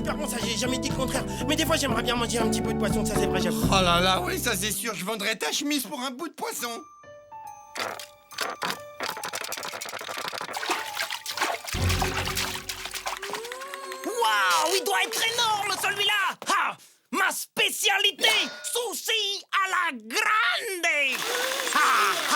super bon, ça, j'ai jamais dit le contraire. Mais des fois, j'aimerais bien manger un petit peu de poisson, ça c'est vrai, j'avoue. Oh là là, oui, ça c'est sûr, je vendrais ta chemise pour un bout de poisson. Waouh, il doit être énorme celui-là. Ah, ma spécialité, sushi à la grande. Ah, ah.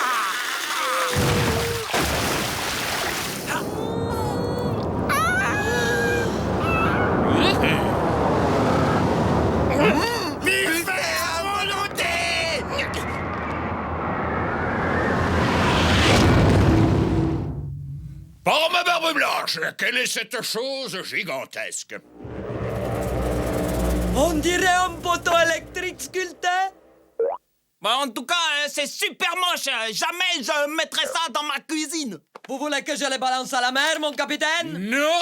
Buffet à volonté. Par ma barbe blanche, quelle est cette chose gigantesque? On dirait un poteau électrique sculpté. Bah, en tout cas, c'est super moche. Jamais je mettrais ça dans ma cuisine. Vous voulez que je les balance à la mer, mon capitaine? Non!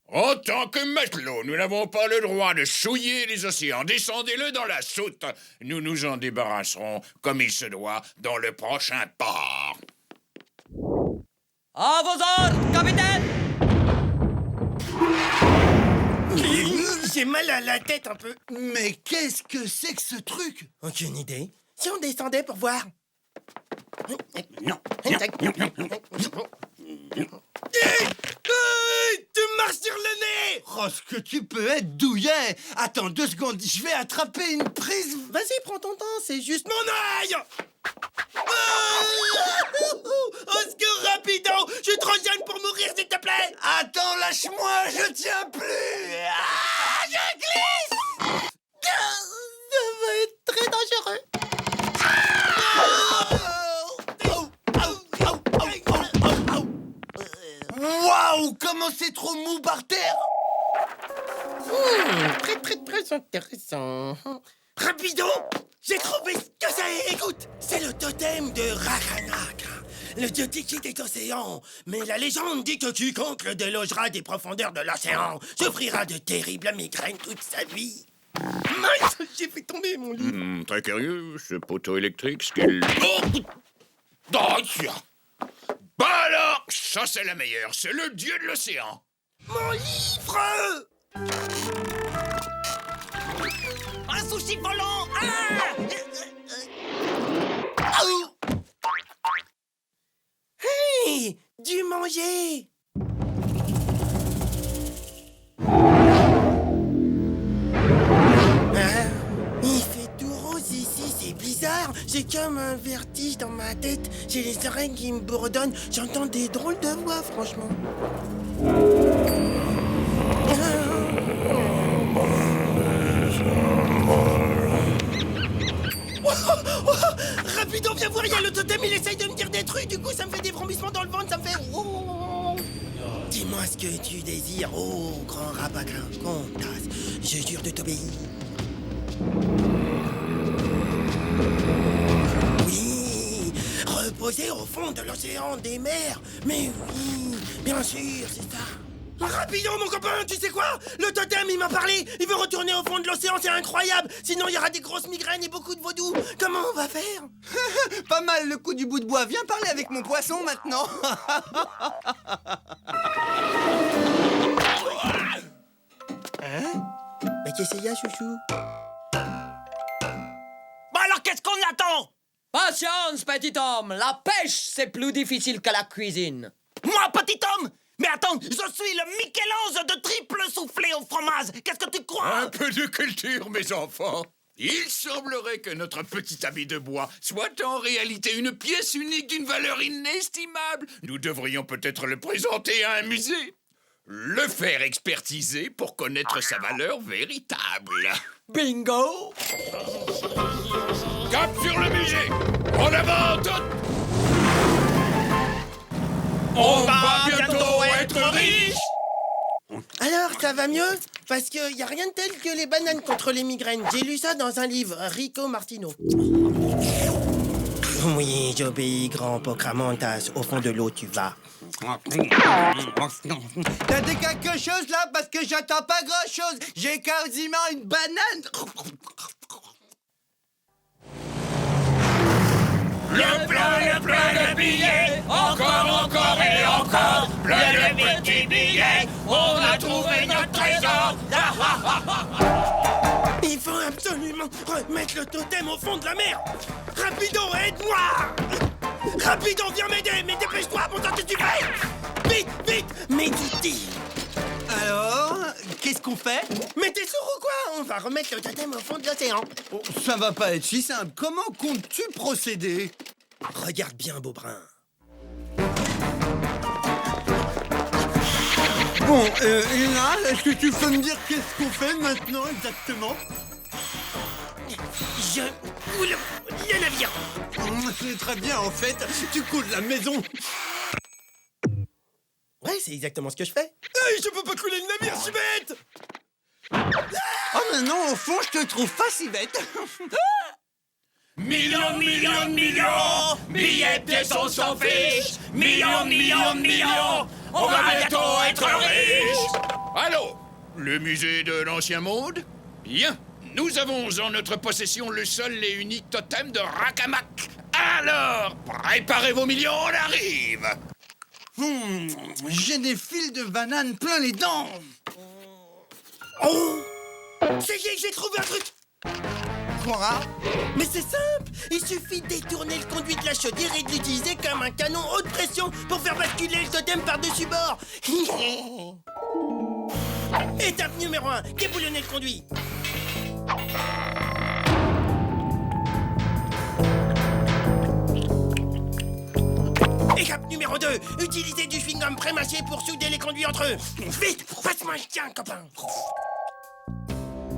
En tant que matelot, nous n'avons pas le droit de souiller les océans. Descendez-le dans la soute. Nous nous en débarrasserons, comme il se doit, dans le prochain port. À vos ordres, capitaine. J'ai mal à la tête un peu. Mais qu'est-ce que c'est que ce truc? Aucune idée. Si on descendait pour voir. Non. Tu marches sur le nez! Oh, ce que tu peux être douillet! Attends 2 secondes, je vais attraper une prise. Vas-y, prends ton temps, c'est juste mon œil! Au secours, rapido! Je suis trop jeune pour mourir, s'il te plaît! Attends, lâche-moi, je tiens plus. Ah, je glisse. Ça va être très dangereux. Waouh, comment c'est trop mou par terre. Très intéressant. Rapido! J'ai trouvé ce que c'est! Écoute! C'est le totem de Rakanak, le dieu Tiki des océans. Mais la légende dit que quiconque le délogera des profondeurs de l'océan souffrira de terribles migraines toute sa vie. Mince! J'ai fait tomber mon livre. Très curieux, ce poteau électrique, ce qu'il... Oh, tiens. Bah alors, ça c'est la meilleure, c'est le dieu de l'océan. Mon livre! Un sushi volant. Hey! Du manger! Il fait tout rose ici, c'est bizarre. J'ai comme un vertige dans ma tête. J'ai les oreilles qui me bourdonnent. J'entends des drôles de voix, franchement. Rapido, viens voir, il y a le totem, il essaye de me dire des trucs. Du coup, ça me fait des vrombissements dans le ventre, ça me fait... Oh. Dis-moi ce que tu désires, oh grand rapaquin, comtasse. Je jure de t'obéir. Oui, reposer au fond de l'océan des mers. Mais oui, bien sûr, c'est ça. Rapido, mon copain, tu sais quoi? Le totem, il m'a parlé. Il veut retourner au fond de l'océan, c'est incroyable. Sinon, il y aura des grosses migraines et beaucoup de vaudou. Comment on va faire? Pas mal le coup du bout de bois. Viens parler avec mon poisson maintenant. Hein? Mais qu'est-ce qu'il y a, chouchou? Bah alors, qu'est-ce qu'on attend? Patience, petit homme. La pêche, c'est plus difficile que la cuisine. Moi, petit homme? Mais attends, je suis le Michel-Ange de triple soufflé au fromage. Qu'est-ce que tu crois? Un peu de culture, mes enfants. Il semblerait que notre petit habit de bois soit en réalité une pièce unique d'une valeur inestimable. Nous devrions peut-être le présenter à un musée. Le faire expertiser pour connaître sa valeur véritable. Bingo! Cap sur le musée! En avant, toutes! On va bientôt être riches! Alors, ça va mieux? Parce qu'il n'y a rien de tel que les bananes contre les migraines. J'ai lu ça dans un livre, Rico Martino. Oui, j'obéis, grand Pocramontas. Au fond de l'eau, tu vas. T'as dit quelque chose là? Parce que j'entends pas grand chose. J'ai quasiment une banane. plein de billets. Encore et encore. Plein de petits billets. On a trouvé notre trésor. Il faut absolument remettre le totem au fond de la mer. Rapido, aide-moi. Rapido, viens m'aider. Mais dépêche-toi, bon temps que tu fais. Vite, vite, Méditi. Alors, qu'est-ce qu'on fait? Mais t'es sourd ou quoi? On va remettre le totem au fond de l'océan. Oh, ça va pas être si simple. Comment comptes-tu procéder? Regarde bien, Beaubrun. Bon, et là, est-ce que tu peux me dire qu'est-ce qu'on fait maintenant exactement? Le navire. C'est très bien, en fait. Tu coules la maison. Ouais, c'est exactement ce que je fais. Hey, je peux pas couler le navire, je suis bête. Oh, mais non, au fond, je te trouve pas si bête. Millions, billets, pièces, on s'en fiche. Millions, on va bientôt être riche. Allô, le musée de l'Ancien Monde? Bien, nous avons en notre possession le seul et unique totem de Rakamak. Alors, préparez vos millions, on arrive. J'ai des fils de banane plein les dents. Oh, ça y est, j'ai trouvé un truc. Quoi? Mais c'est simple. Il suffit de détourner le conduit de la chaudière et de l'utiliser comme un canon haute pression pour faire basculer le totem par-dessus bord. Étape numéro 1, déboulonner le conduit. Étape numéro 2, utiliser du chewing-gum prémâché pour souder les conduits entre eux. Vite, passe-moi le tien, copain.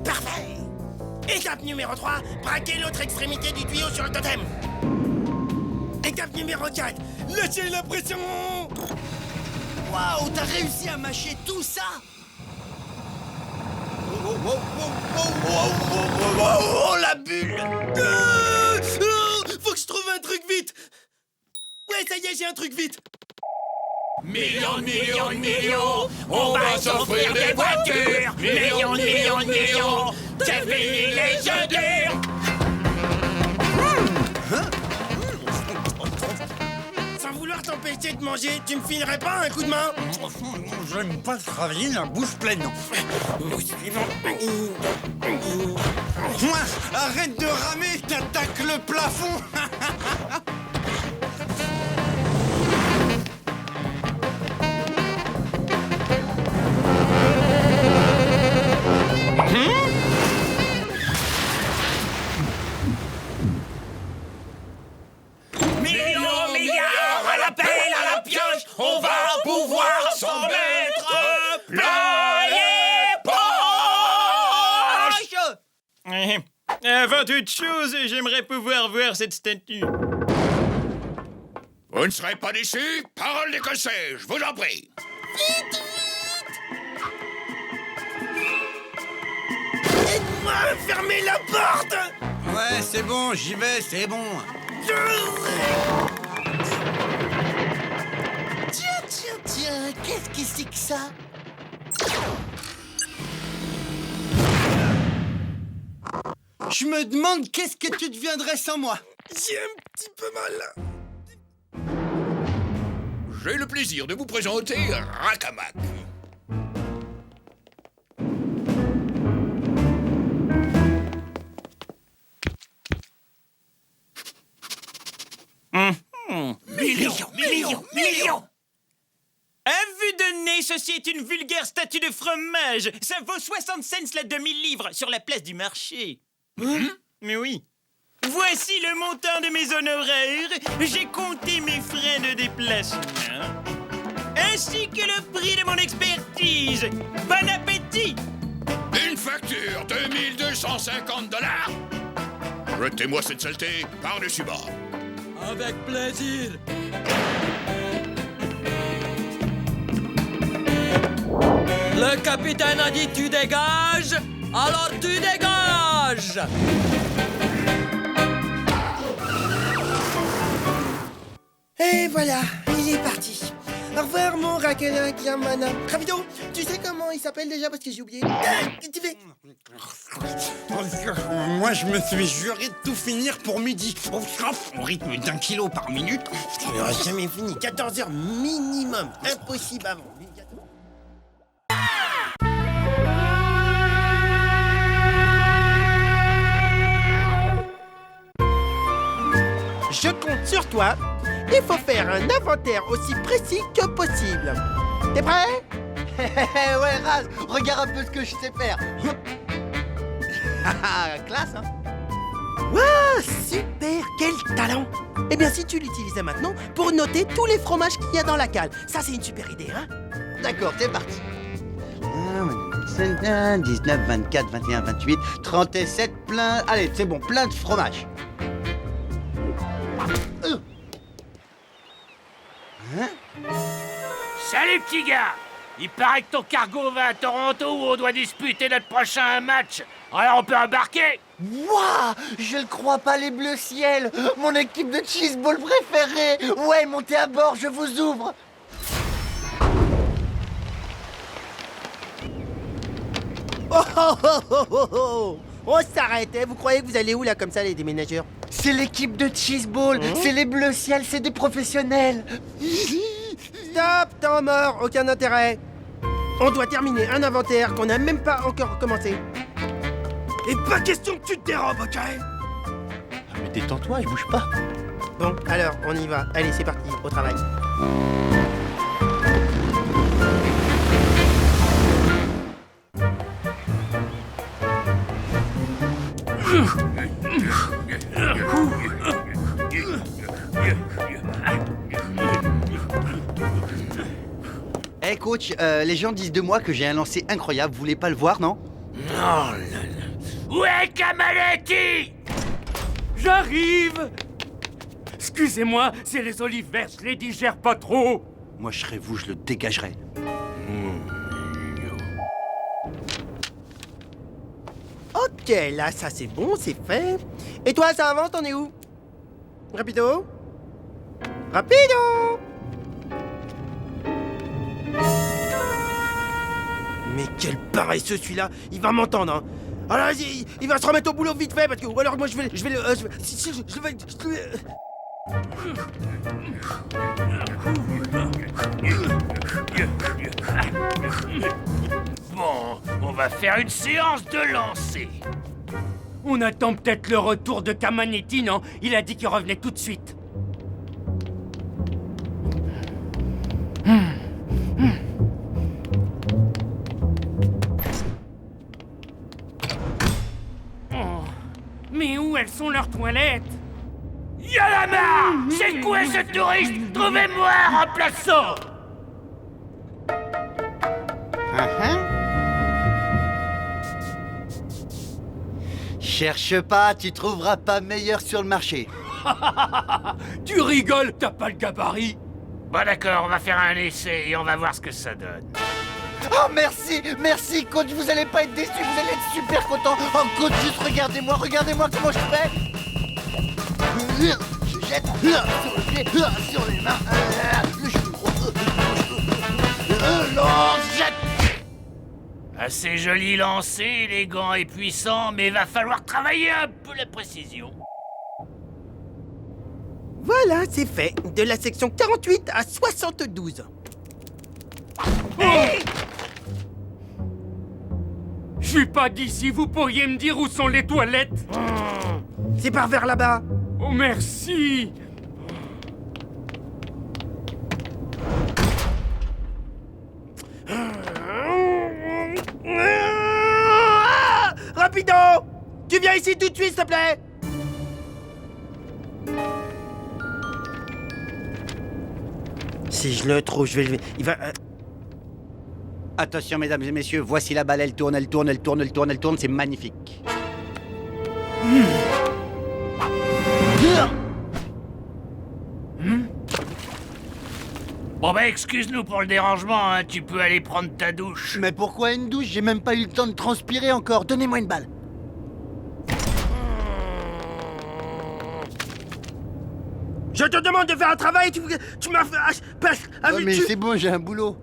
Parfait. Étape numéro 3, braquer l'autre extrémité du tuyau sur le totem. Étape numéro 4, lâchez la pression. Waouh, t'as réussi à mâcher tout ça? Oh, la bulle! Faut que je trouve un truc vite. Ouais, ça y est, j'ai un truc vite. Millions, on va s'offrir des voitures. Millions, c'est fini les jeux durs. Sans vouloir t'empêcher de manger, tu me filerais pas un coup de main? J'aime pas travailler la bouche pleine. Nous suivons. Arrête de ramer, t'attaques le plafond. Milliards, à la pelle, à la pioche, on va pouvoir s'en mettre plein les poches. Avant toute chose, j'aimerais pouvoir voir cette statue. Vous ne serez pas déçus? Parole d'Écossais, je vous en prie. Aide-moi à fermer la porte. Ouais, c'est bon, j'y vais, c'est bon. Tiens, qu'est-ce que c'est que ça? Je me demande qu'est-ce que tu deviendrais sans moi. J'ai un petit peu mal. J'ai le plaisir de vous présenter Rakamak. Millions. À vue de nez, ceci est une vulgaire statue de fromage. Ça vaut 60 cents la demi-livre sur la place du marché. Mais oui. Voici le montant de mes honoraires. J'ai compté mes frais de déplacement, ainsi que le prix de mon expertise. Bon appétit! Une facture de 1250 $. Jetez-moi cette saleté par-dessus bord. Avec plaisir. Le capitaine a dit tu dégages, alors tu dégages. Et voilà, il est parti. Au revoir, mon Rakenak Yamana. Rapido, tu sais comment il s'appelle déjà parce que j'ai oublié. Tu fais... Moi, je me suis juré de tout finir pour midi. Au rythme d'1 kilo par minute. On n'aura jamais fini. 14 heures minimum. Impossible avant. Je compte sur toi. Il faut faire un inventaire aussi précis que possible. T'es prêt? Ouais, Raz, regarde un peu ce que je sais faire. Classe, hein? Waouh, super, quel talent! Eh bien, si tu l'utilisais maintenant pour noter tous les fromages qu'il y a dans la cale. Ça, c'est une super idée, hein? D'accord, c'est parti. 19, 24, 21, 28, 37, plein... Allez, c'est bon, plein de fromage. Salut petit gars! Il paraît que ton cargo va à Toronto où on doit disputer notre prochain match. Alors on peut embarquer? Wouah, je le crois pas, les bleus ciel. Mon équipe de cheeseball préférée. Ouais, montez à bord, je vous ouvre. Oh oh oh oh oh oh! On s'arrête, hein? Vous croyez que vous allez où là comme ça les déménageurs? C'est l'équipe de cheeseball, c'est les bleus ciel, c'est des professionnels. Stop, temps mort, aucun intérêt. On doit terminer un inventaire qu'on n'a même pas encore commencé. Et pas question que tu te dérobes, ok? Mais détends-toi, je bouge pas. Bon, alors, on y va. Allez, c'est parti, au travail. Eh coach, les gens disent de moi que j'ai un lancer incroyable, vous voulez pas le voir, non? Oh là là. Où est Kamaletti? J'arrive! Excusez-moi, c'est les olives vertes, je les digère pas trop. Moi je serais vous, je le dégagerais. Ok, là, ça c'est bon, c'est fait. Et toi, ça avance, t'en es où? Rapido? Rapido! Mais quel paresseux celui-là! Il va m'entendre, hein! Alors vas-y, il va se remettre au boulot vite fait parce que. Ou alors moi je vais le. Bon, on va faire une séance de lancer. On attend peut-être le retour de Kamanetti, non? Il a dit qu'il revenait tout de suite. Oh, mais où elles sont leurs toilettes? Yalama! C'est quoi ce touriste? Trouvez-moi un remplaçant! Cherche pas, tu trouveras pas meilleur sur le marché. Tu rigoles, t'as pas le gabarit. Bon d'accord, on va faire un essai et on va voir ce que ça donne. Oh merci, merci coach, vous allez pas être déçus, vous allez être super content. Oh coach, juste regardez-moi comment je fais. Je jette sur le pied, sur les mains, le genou, lance, jette. Assez joli lancé, élégant et puissant, mais va falloir travailler un peu la précision. Voilà, c'est fait. De la section 48 à 72. Je suis pas d'ici, vous pourriez me dire où sont les toilettes? C'est par vers là-bas. Oh merci. Rapido! Tu viens ici tout de suite, s'il te plaît! Si je le trouve, je vais... Il va... Attention mesdames et messieurs, voici la balle, elle tourne, c'est magnifique. Bon bah excuse-nous pour le dérangement, hein. Tu peux aller prendre ta douche. Mais pourquoi une douche? J'ai même pas eu le temps de transpirer encore, donnez-moi une balle. Je te demande de faire un travail, tu m'as fait... Oh, mais c'est bon, j'ai un boulot.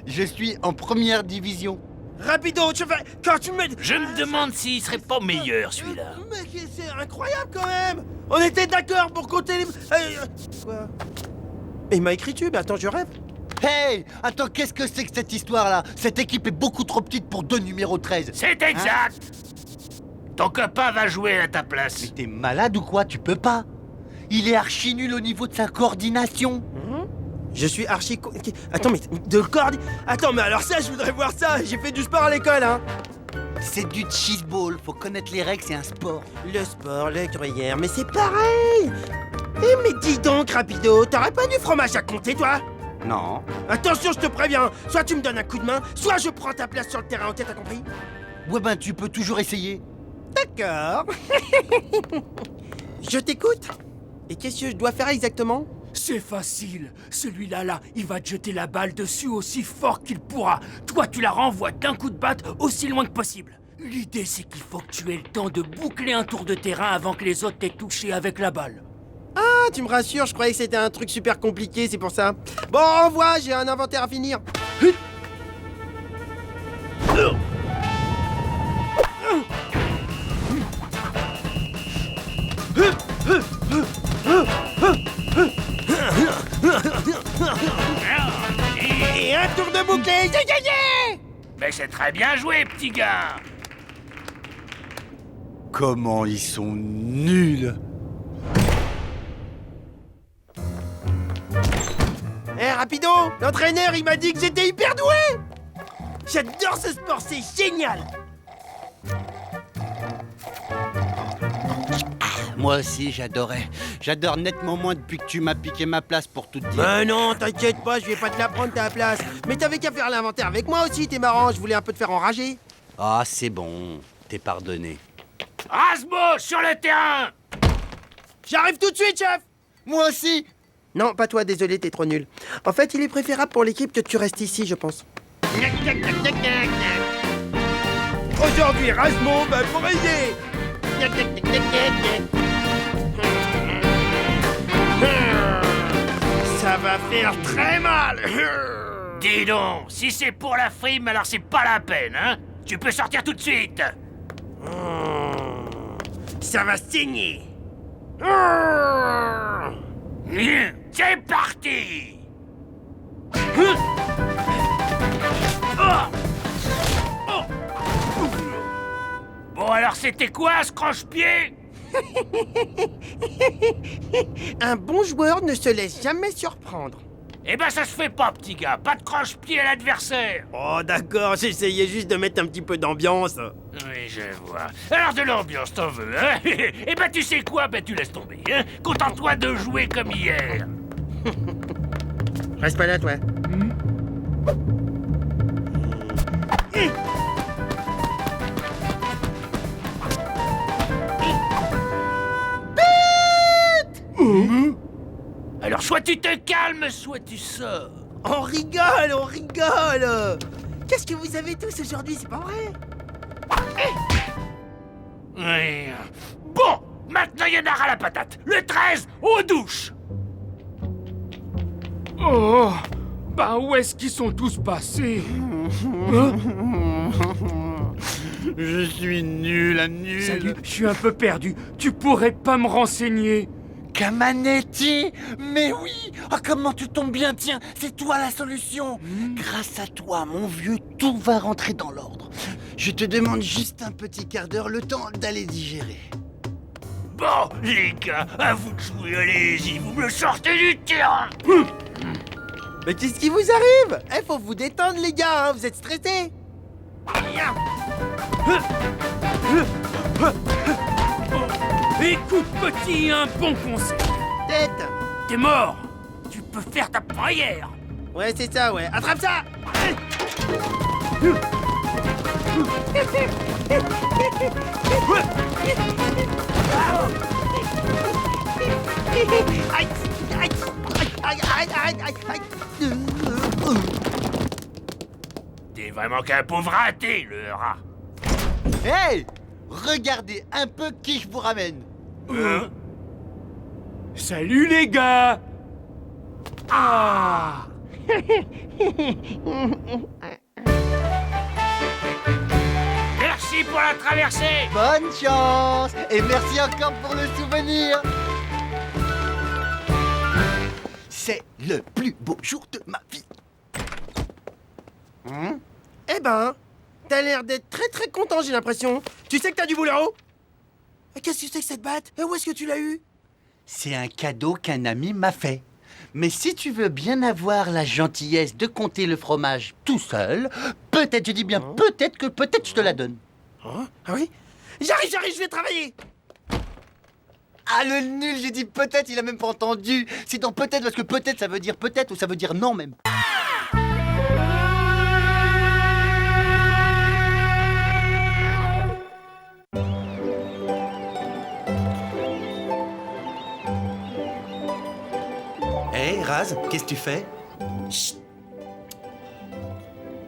Je suis en première division. Rapido, tu fais... Quand tu me... Je me demande s'il serait pas meilleur, celui-là. Mec, c'est incroyable quand même. On était d'accord pour compter les... quoi? Il m'a écrit tu, mais attends, je rêve. Hey! Attends, qu'est-ce que c'est que cette histoire-là? Cette équipe est beaucoup trop petite pour 2 numéros 13. C'est exact. Ton copain va jouer à ta place. Mais t'es malade ou quoi? Tu peux pas. Il est archi nul au niveau de sa coordination. Je suis archi... Attends, mais de corde... Attends, mais alors ça, je voudrais voir ça. J'ai fait du sport à l'école, hein. C'est du cheeseball, faut connaître les règles, c'est un sport. Le sport, le gruyère, mais c'est pareil. Eh, mais dis donc, Rapido, t'aurais pas du fromage à compter, toi? Non. Attention, je te préviens. Soit tu me donnes un coup de main, soit je prends ta place sur le terrain, ok, t'as compris? Ouais ben, tu peux toujours essayer. D'accord. Je t'écoute. Et qu'est-ce que je dois faire exactement? C'est facile. Celui-là, il va te jeter la balle dessus aussi fort qu'il pourra. Toi, tu la renvoies d'un coup de batte aussi loin que possible. L'idée, c'est qu'il faut que tu aies le temps de boucler un tour de terrain avant que les autres t'aient touché avec la balle. Ah, tu me rassures, je croyais que c'était un truc super compliqué, c'est pour ça. Bon, au revoir, j'ai un inventaire à finir. Et un tour de bouclé, j'ai gagné! Mais c'est très bien joué, petit gars. Comment ils sont nuls! Eh, Rapido, l'entraîneur, il m'a dit que j'étais hyper doué! J'adore ce sport, c'est génial! Moi aussi, j'adorais. J'adore nettement moins depuis que tu m'as piqué ma place pour tout te dire. Mais non, t'inquiète pas, je vais pas te la prendre ta place. Mais t'avais qu'à faire l'inventaire avec moi aussi, t'es marrant, je voulais un peu te faire enrager. Ah, c'est bon, t'es pardonné. Rasmo, sur le terrain. J'arrive tout de suite, chef! Moi aussi! Non, pas toi, désolé, t'es trop nul. En fait, il est préférable pour l'équipe que tu restes ici, je pense. Aujourd'hui, Rasmo va briller! Ça va faire très mal! Dis donc, si c'est pour la frime, alors c'est pas la peine, hein? Tu peux sortir tout de suite. Ça va saigner! C'est parti. Bon, alors c'était quoi ce croche-pied? Un bon joueur ne se laisse jamais surprendre. Eh ben ça se fait pas, petit gars. Pas de croche-pied à l'adversaire. Oh d'accord, j'essayais juste de mettre un petit peu d'ambiance. Oui, je vois. Alors de l'ambiance, t'en veux, hein? Eh ben tu sais quoi? Ben tu laisses tomber, hein? Contente-toi de jouer comme hier. Reste pas là, toi. Alors soit tu te calmes, soit tu sors. On rigole, on rigole. Qu'est-ce que vous avez tous aujourd'hui, c'est pas vrai? Oui. Bon, maintenant il y en a ras la patate. Le 13, aux douches. Oh! Bah où est-ce qu'ils sont tous passés? Hein? Je suis nul à nul. Salut, je suis un peu perdu. Tu pourrais pas me renseigner? Camanetti! Mais oui! Ah, comment tu tombes bien, tiens! C'est toi la solution! Grâce à toi, mon vieux, tout va rentrer dans l'ordre. Je te demande juste un petit quart d'heure, le temps d'aller digérer. Bon, les gars, à vous de jouer, allez-y, vous me sortez du terrain. Mais qu'est-ce qui vous arrive? Eh, faut vous détendre, les gars, hein, vous êtes stressés. Écoute, petit, un bon conseil. Tête. T'es mort. Tu peux faire ta prière. Ouais, c'est ça, ouais. Attrape ça. Aïe, aïe, aïe, aïe, aïe, aïe, aïe. T'es vraiment qu'un pauvre raté, le rat. Hey! Regardez un peu qui je vous ramène. Salut les gars. Ah. Merci pour la traversée. Bonne chance. Et merci encore pour le souvenir. C'est le plus beau jour de ma vie. Eh ben, t'as l'air d'être très très content, j'ai l'impression. Tu sais que t'as du boulot? Qu'est-ce que c'est que cette batte? Et où est-ce que tu l'as eue? C'est un cadeau qu'un ami m'a fait. Mais si tu veux bien avoir la gentillesse de compter le fromage tout seul, peut-être, je dis bien peut-être je te la donne. Ah oui? J'arrive, je vais travailler. Ah, le nul, j'ai dit peut-être, il a même pas entendu. C'est dans peut-être, parce que peut-être, ça veut dire peut-être ou ça veut dire non même. Hé, Raz, qu'est-ce que tu fais? Chut.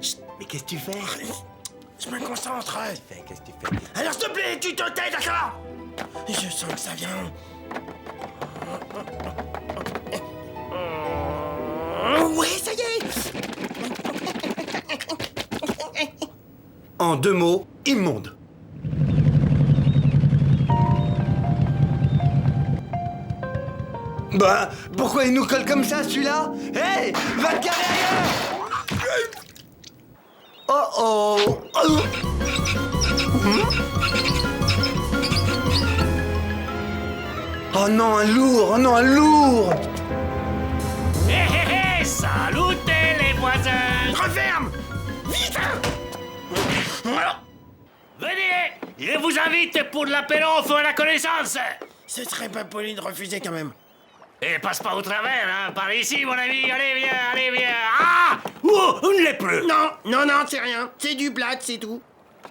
Chut. Mais qu'est-ce que tu fais? Je me concentre. Qu'est-ce que tu fais? Alors s'il te plaît, tu te tais, d'accord? Je sens que ça vient. Oui, ça y est. En 2 mots, immonde. Bah, pourquoi il nous colle comme ça, celui-là? Hé, va te garer ailleurs! Oh oh! Oh non, un lourd! Oh non, un lourd! Hé hé hé, salutez les voisins. Referme. Vite. Venez, je vous invite pour l'apéro pour la connaissance. Ce serait pas poli de refuser quand même. Et passe pas au travers, hein, par ici, mon ami, allez viens. Ah! Oh, on ne l'est plus. Non, c'est rien. C'est du plat, c'est tout.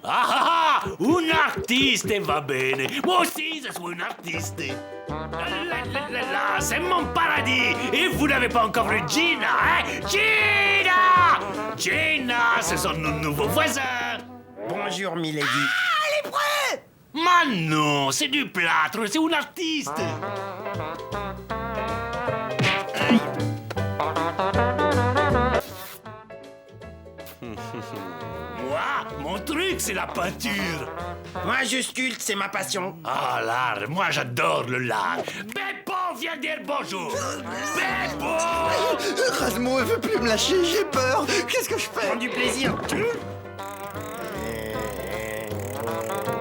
Un artiste va bene. Moi aussi, je suis un artiste. Là, c'est mon paradis. Et vous n'avez pas encore vu Gina, hein? Gina, ce sont nos nouveaux voisins. Bonjour, Milady. Elle est prête. Mais non, c'est du plâtre, c'est un artiste. Moi, mon truc, c'est la peinture. Moi, je sculpte, c'est ma passion. Ah, l'art, moi j'adore le l'art. Beppo, viens dire bonjour. Beppo! Rasmo, elle veut plus me lâcher, j'ai peur. Qu'est-ce que je fais? Prends du plaisir.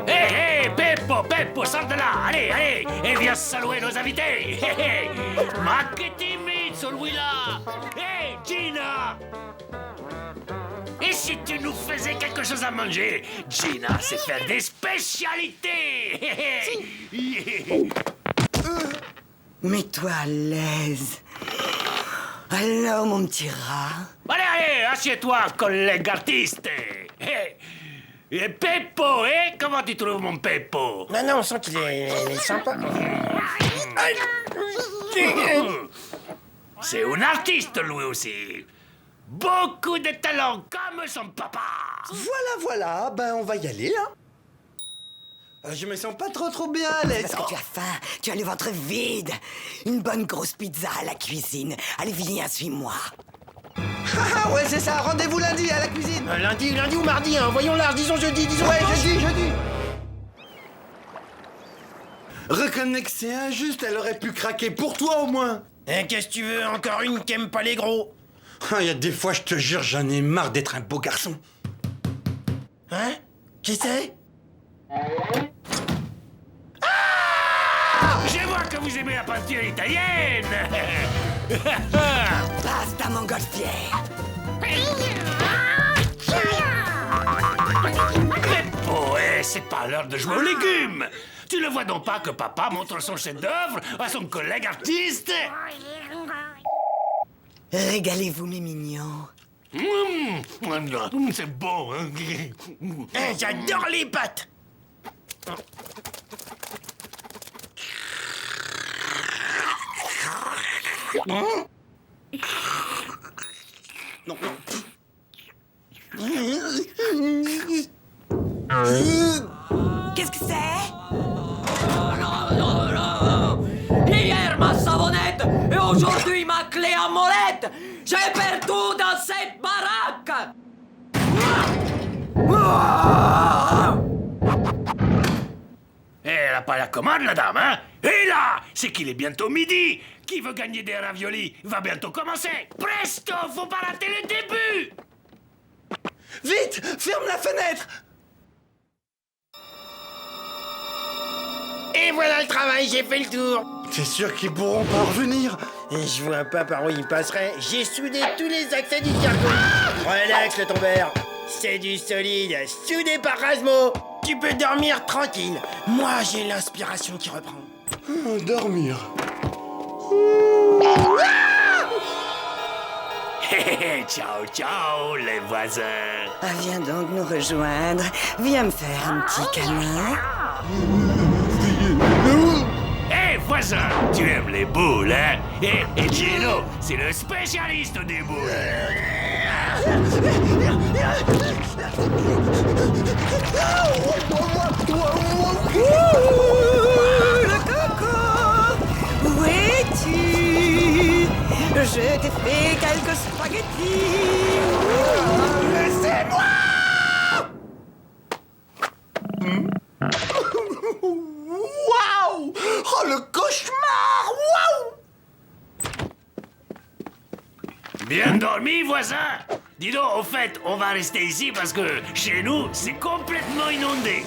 Hé, Beppo, sors de là, allez, et viens saluer nos invités. Ma que timide, celui-là. Hé, Gina! Et si tu nous faisais quelque chose à manger? Gina sait faire des spécialités. Mets-toi à l'aise. Alors, mon petit rat. Allez, assieds-toi, collègue artiste. Et Peppo, comment tu trouves mon Peppo? Non, on sent qu'il est sympa. C'est un artiste, lui aussi. Beaucoup de talent, comme son papa. Voilà, ben on va y aller, hein. Je me sens pas trop bien à l'aise. Parce que tu as faim, tu as le ventre vide. Une bonne grosse pizza à la cuisine. Allez, viens, suis-moi. Ah ouais, c'est ça, rendez-vous lundi à la cuisine. Lundi ou mardi, hein. Voyons large, disons jeudi. Ouais, jeudi. Reconnais que c'est injuste, elle aurait pu craquer pour toi au moins. Et qu'est-ce que tu veux, encore une qui aime pas les gros? Il y a des fois, je te jure, j'en ai marre d'être un beau garçon. Hein? Qui c'est? Je vois que vous aimez la peinture italienne. Basta, montgolfière. Peppo, c'est pas l'heure de jouer aux légumes. Tu ne vois donc pas que papa montre son chef-d'œuvre à son collègue artiste? Régalez-vous, mes mignons. C'est bon, hein? J'adore les pâtes. Non. Qu'est-ce que c'est? Hier ma savonnette et aujourd'hui ma clé à molette. J'ai perdu dans cette baraque. pas la commande, la dame, hein? Et là, c'est qu'il est bientôt midi. Qui veut gagner des raviolis va bientôt commencer. Presto, faut pas rater le début. Vite, ferme la fenêtre. Et voilà le travail, j'ai fait le tour. T'es sûr qu'ils pourront pas revenir? Et je vois pas par où ils passeraient. J'ai soudé tous les accès du cargo. Relax, le tombeur. C'est du solide, soudé par Rasmo. Tu peux dormir tranquille. Moi, j'ai l'inspiration qui reprend. Dormir. Ciao, ciao, les voisins. Ah, viens donc nous rejoindre. Viens me faire un petit câlin. Hé, voisin, tu aimes les boules, hein? Et Gino, c'est le spécialiste des boules. Le coco, où es-tu? Je t'ai fait quelques spaghettis. Laissez-moi! Waouh! Oh, le cauchemar! Waouh! Bien dormi, voisin? Dis donc, au fait, on va rester ici parce que chez nous, c'est complètement inondé.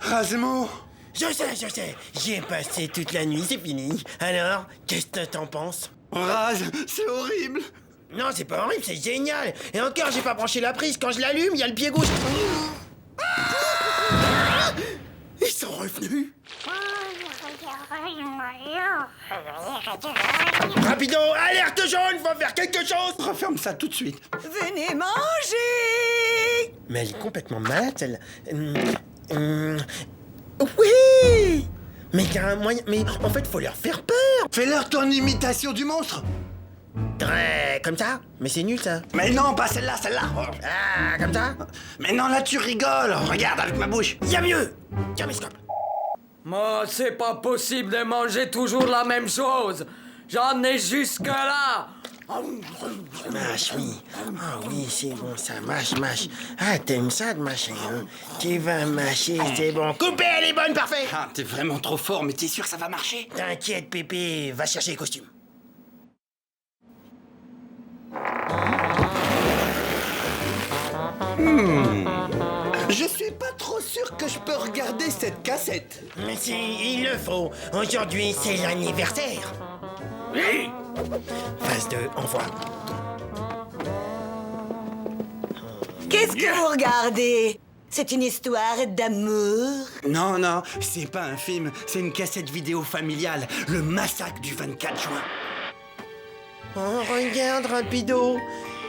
Rasmo! Je sais. J'y ai passé toute la nuit, c'est fini. Alors, qu'est-ce que t'en penses? Raz, c'est horrible! Non, c'est pas horrible, c'est génial. Et encore, j'ai pas branché la prise. Quand je l'allume, il y a le pied gauche. Ils sont revenus. Rapido, alerte jaune, faut faire quelque chose. Referme ça tout de suite. Venez manger! Mais elle est complètement malade, celle. Oui. Mais il y a un moyen. Mais en fait, faut leur faire peur. Fais-leur ton imitation du monstre! Comme ça. Mais c'est nul, ça. Mais non, pas celle-là, celle-là! Ah, comme ça. Mais non, là tu rigoles! Regarde avec ma bouche! Y a mieux. Tiens, mes scopes. Moi, c'est pas possible de manger toujours la même chose. J'en ai jusque-là. Mâche, oui. Ah oui, c'est bon, ça mâche. Ah, t'aimes ça de mâcher, hein? Tu vas mâcher, c'est bon. Coupez, elle est bonne, parfait. Ah, t'es vraiment trop fort, mais t'es sûr que ça va marcher? T'inquiète, Pépé, va chercher les costumes. Je suis pas trop sûr que je peux regarder cette cassette. Mais si, il le faut. Aujourd'hui, c'est l'anniversaire. Oui. Phase 2, envoie. Qu'est-ce que vous regardez? C'est une histoire d'amour? Non, non, c'est pas un film, c'est une cassette vidéo familiale. Le massacre du 24 juin. Oh, regarde, Rapido.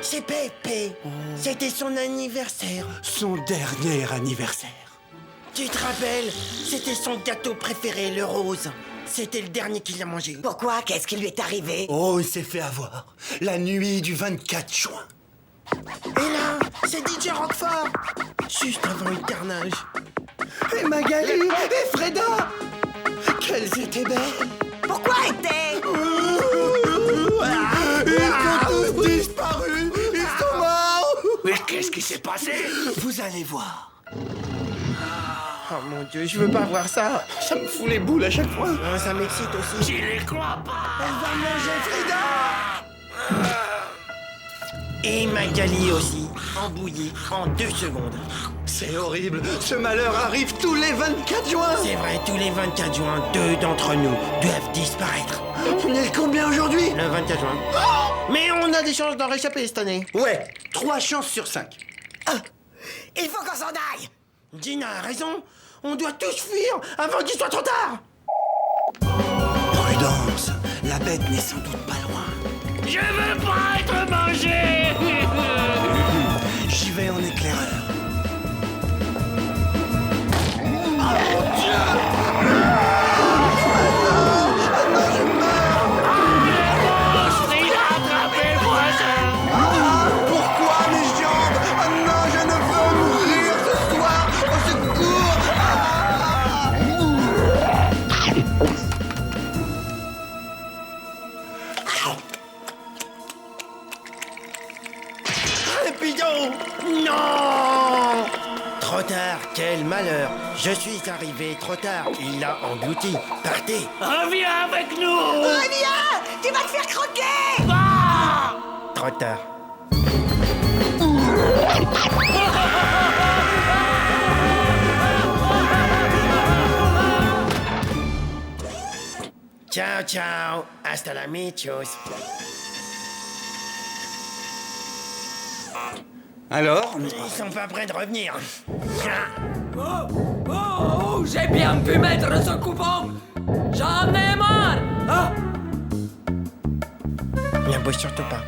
C'est Pépé. C'était son anniversaire. Son dernier anniversaire. Tu te rappelles? C'était son gâteau préféré, le rose. C'était le dernier qu'il a mangé. Pourquoi? Qu'est-ce qui lui est arrivé? Oh, il s'est fait avoir. La nuit du 24 juin. Et là, c'est DJ Roquefort. Juste avant le carnage. Et Magali, et Freda. Qu'elles étaient belles. Pourquoi était? Ils ont tous disparu. Ils sont morts. Mais qu'est-ce qui s'est passé? Vous allez voir. Oh mon Dieu, je veux pas voir ça. Ça me fout les boules à chaque fois. Oh, ça m'excite aussi. J'y les crois pas. Elle va manger Frida. Et Magali aussi, embouillie en 2 secondes. C'est horrible. Ce malheur arrive tous les 24 juin. C'est vrai, tous les 24 juin, 2 d'entre nous doivent disparaître. On est le combien aujourd'hui? Le 24 juin. Mais on a des chances d'en réchapper cette année. Ouais, 3 chances sur 5. Il faut qu'on s'en aille! Gina a raison. On doit tous fuir avant qu'il soit trop tard. Prudence, la bête n'est sans doute pas loin. Je veux pas être mangé. J'y vais en éclaireur. Il a attrapé le voisin. Pourquoi mes jambes? Oh non, je ne veux mourir ce soir. Au secours. Rapido. Non. tard, quel malheur. Je suis arrivé trop tard. Il l'a englouti. Partez. Reviens avec nous. Reviens! Tu vas te faire croquer! Trop tard. Ciao, ciao. Hasta la michos. Alors? Ils sont pas prêts de revenir. Oh, j'ai bien pu mettre ce coupon. J'en ai marre. Ah, N'abouche surtout pas.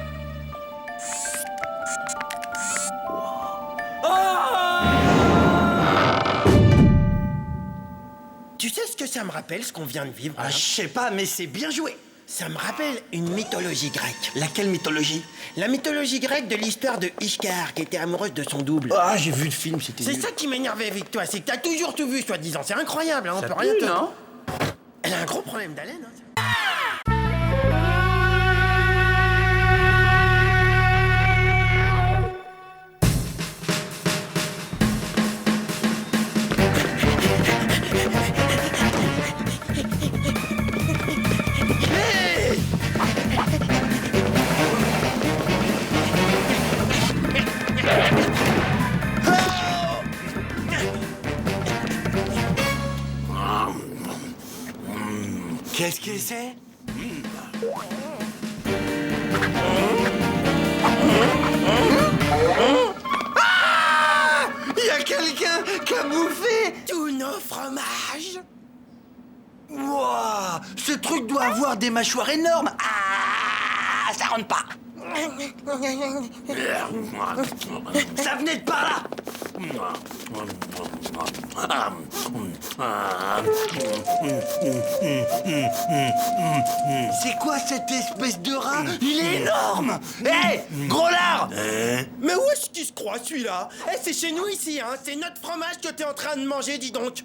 Tu sais ce que ça me rappelle, ce qu'on vient de vivre? Ah, là je sais pas, mais c'est bien joué. Ça me rappelle une mythologie grecque. Laquelle mythologie? La mythologie grecque de l'histoire de Ishtar, qui était amoureuse de son double. Ah, j'ai vu le film, c'était C'est nul. ça qui m'énervait avec toi, c'est que t'as toujours tout vu, soi-disant. C'est incroyable, hein, on Ça peut rien pue, te... non? Elle a un gros problème d'haleine, hein. Qu'est-ce que c'est? Ah! Il y a quelqu'un qui a bouffé! Tous nos fromages. Wouah! Ce truc doit avoir des mâchoires énormes! Ah! Ça rentre pas! Ça venait de par là! C'est quoi cette espèce de rat? Il est énorme! Hé! Gros lard! Mais où est-ce qu'il se croit, celui-là? Eh, c'est chez nous, ici, hein. C'est notre fromage que t'es en train de manger, dis donc.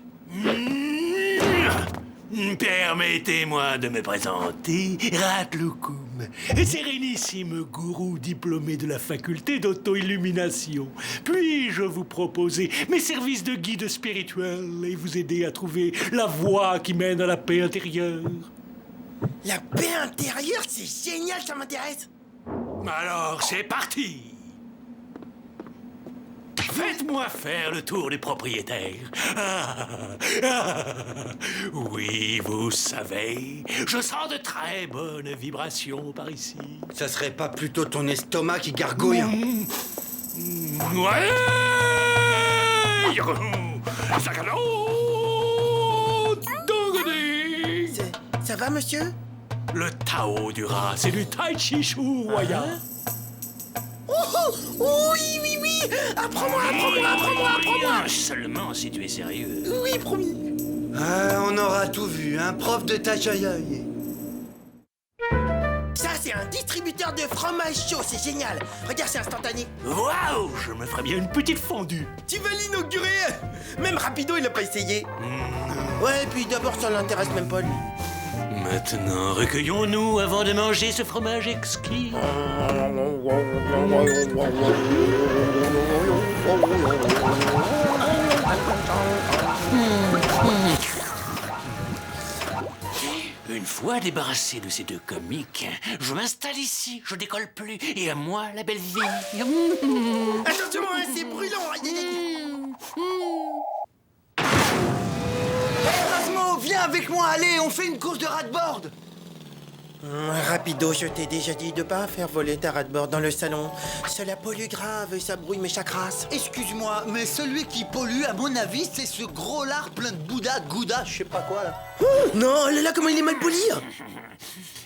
Permettez-moi de me présenter, Ratloukoum, sérénissime gourou diplômé de la faculté d'auto-illumination. Puis-je vous proposer mes services de guide spirituel et vous aider à trouver la voie qui mène à la paix intérieure? La paix intérieure, c'est génial, ça m'intéresse. Alors, c'est parti! Faites-moi faire le tour des propriétaires. Oui, vous savez, je sens de très bonnes vibrations par ici. Ça serait pas plutôt ton estomac qui gargouille? Ouais! Ça va, monsieur? Le Tao du rat, c'est du Tai Chi Chuaya. Oui, oui, oui. Apprends-moi, apprends-moi. Seulement si tu es sérieux. Oui, promis. Ah, on aura tout vu, un prof de tachaïaï. Ça, c'est un distributeur de fromage chaud, c'est génial. Regarde, c'est instantané. Waouh, je me ferais bien une petite fondue. Tu vas l'inaugurer? Même Rapido, il l'a pas essayé. Ouais, et puis d'abord, ça l'intéresse même pas, lui. Maintenant, recueillons-nous avant de manger ce fromage exquis. Une fois débarrassé de ces deux comiques, je m'installe ici, je décolle plus, et à moi la belle vie. Attention, hein, c'est brûlant. Erasmo, viens avec moi, allez, on fait une course de rat-board. Rapido, je t'ai déjà dit de pas faire voler ta rat-board dans le salon. Cela pollue grave et ça brouille mes chakras. Excuse-moi, mais celui qui pollue, à mon avis, c'est ce gros lard plein de Bouddha, Gouda, je sais pas quoi, là. Non, là, comment il est mal poli.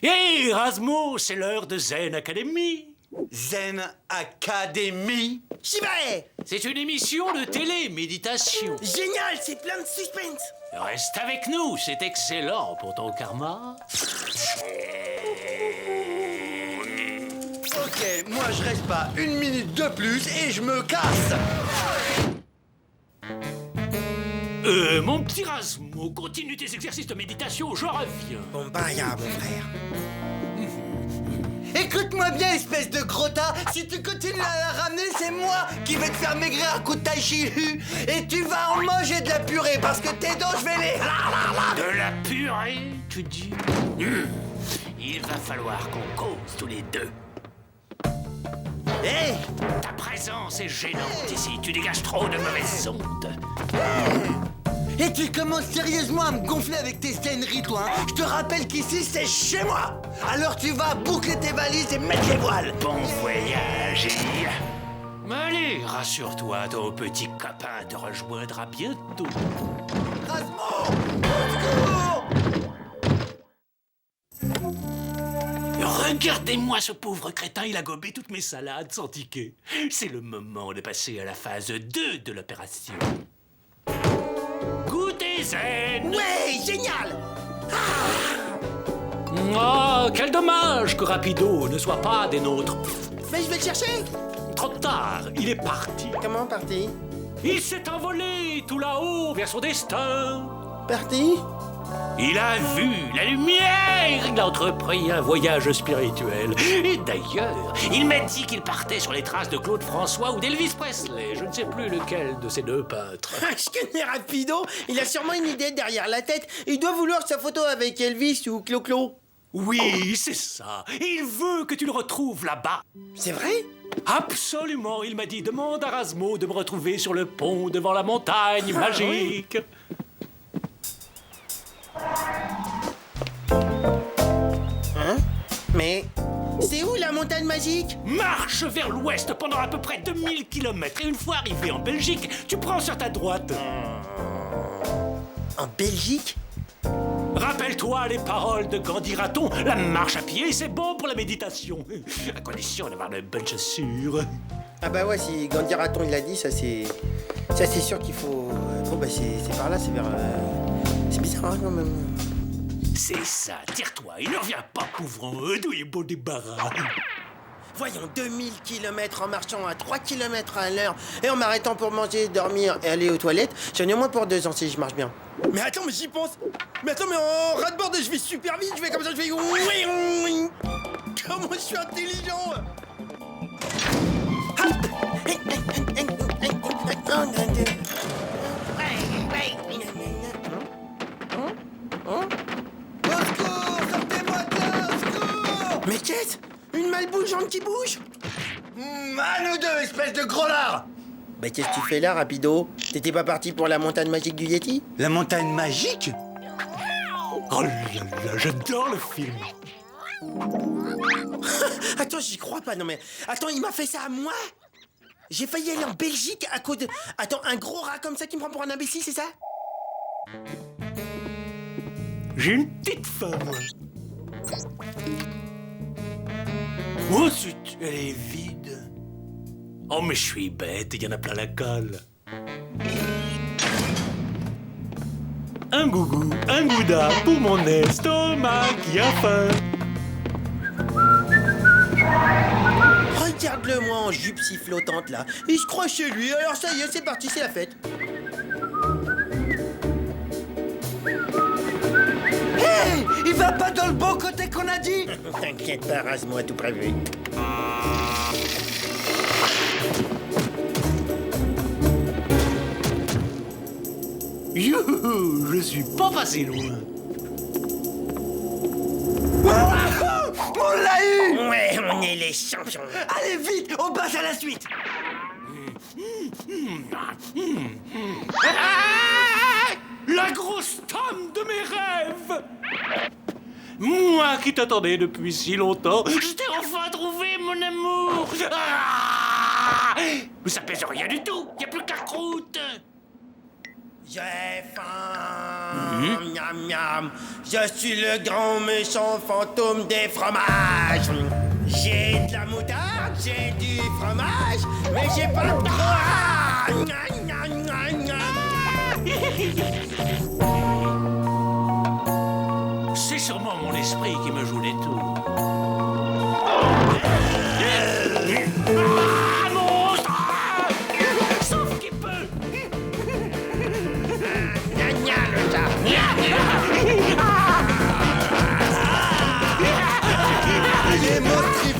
Hé, Erasmo, c'est l'heure de Zen Academy. Zen Academy. J'y vais. C'est une émission de télé-méditation. Génial, c'est plein de suspense. Reste avec nous, c'est excellent pour ton karma. Ok, moi je reste pas une minute de plus et je me casse. Mon petit Erasmo, continue tes exercices de méditation, je reviens. Bon, bah, y'a mon frère. Écoute-moi bien, espèce de crottin. Si tu continues à la ramener, c'est moi qui vais te faire maigrir un coup de tai chi. Et tu vas en manger de la purée parce que tes dents, je vais les... De la purée, tu dis? Il va falloir qu'on cause tous les deux. Hé, Ta présence est gênante ici. Tu dégages trop de mauvaises ondes. Et tu commences sérieusement à me gonfler avec tes scèneries, toi, hein. Je te rappelle qu'ici, c'est chez moi. Alors tu vas boucler tes valises et mettre les voiles. Bon voyage, et... Allez, rassure-toi, ton petit copain te rejoindra bientôt. Rasmo! Au secours! Regardez-moi ce pauvre crétin, il a gobé toutes mes salades sans ticket. C'est le moment de passer à la phase 2 de l'opération. Goûtez zen! ouais, génial. Oh, quel dommage que Rapido ne soit pas des nôtres. Mais je vais le chercher. Trop tard, il est parti. Comment parti? Il s'est envolé tout là-haut vers son destin. Parti? Il a vu la lumière, il a entrepris un voyage spirituel. Et d'ailleurs, il m'a dit qu'il partait sur les traces de Claude François ou d'Elvis Presley. Je ne sais plus lequel de ces deux peintres. Je connais Rapido. Il a sûrement une idée derrière la tête. Il doit vouloir sa photo avec Elvis ou Clo-Clo. Oui, c'est ça. Il veut que tu le retrouves là-bas. C'est vrai? Absolument, il m'a dit, demande à Rasmo de me retrouver sur le pont devant la montagne magique. Hein? Mais c'est où la montagne magique? Marche vers l'ouest pendant à peu près 2000 km et une fois arrivé en Belgique, tu prends sur ta droite. En Belgique? Rappelle-toi les paroles de Gandhi Raton, la marche à pied, c'est bon pour la méditation. À condition d'avoir de bonnes chaussures. Ah bah ouais, si Gandhi Raton il l'a dit, ça c'est sûr qu'il faut... Bon bah c'est par là, c'est vers... C'est bizarre hein, quand même. C'est ça, tire-toi, il ne revient pas couvrant, d'où il est beau débarras. Voyons, 2000 km en marchant à 3 km à l'heure et en m'arrêtant pour manger, dormir et aller aux toilettes, j'en ai au moins pour 2 ans si je marche bien. Mais attends, mais j'y pense. Mais attends, mais en ras-de-bord, je vais super vite, je vais comme ça, je vais... Comment je suis intelligent. Au secours! Sortez-moi de là! Au secours! Mais qu'est-ce? Une malbougeante qui bouge? À nous deux, espèce de gros lard! Bah qu'est-ce que tu fais là, Rapido? T'étais pas parti pour la montagne magique du Yeti? La montagne magique? Oh là là, j'adore le film. Attends, j'y crois pas, non mais... Attends, il m'a fait ça à moi? J'ai failli aller en Belgique à cause de... Attends, un gros rat comme ça qui me prend pour un imbécile, c'est ça? J'ai une petite faim, moi. Oh, zut, elle est vide. Oh, mais je suis bête, il y en a plein la cale. Un gougou, un gouda pour mon estomac qui a faim. Regarde-le-moi en jupe si flottante là. Il se croit chez lui, alors ça y est, c'est parti, c'est la fête. Hé! Il va pas dans le bon côté qu'on a dit! T'inquiète pas, rase-moi tout prévu. Youhou, je suis pas passé loin. On l'a eu! Ouais, on est les champions. Allez vite, on passe à la suite! La grosse tome de mes rêves! Moi qui t'attendais depuis si longtemps, je t'ai enfin trouvé, mon amour! Ah! Mais ça pèse rien du tout, y a plus que la croûte! J'ai faim, miam miam. Je suis le grand méchant fantôme des fromages. J'ai de la moutarde, j'ai du fromage, mais j'ai pas de droit. C'est sûrement mon esprit qui me joue des tours. Ah, monstre! Sauf qu'il peut! Les monstres,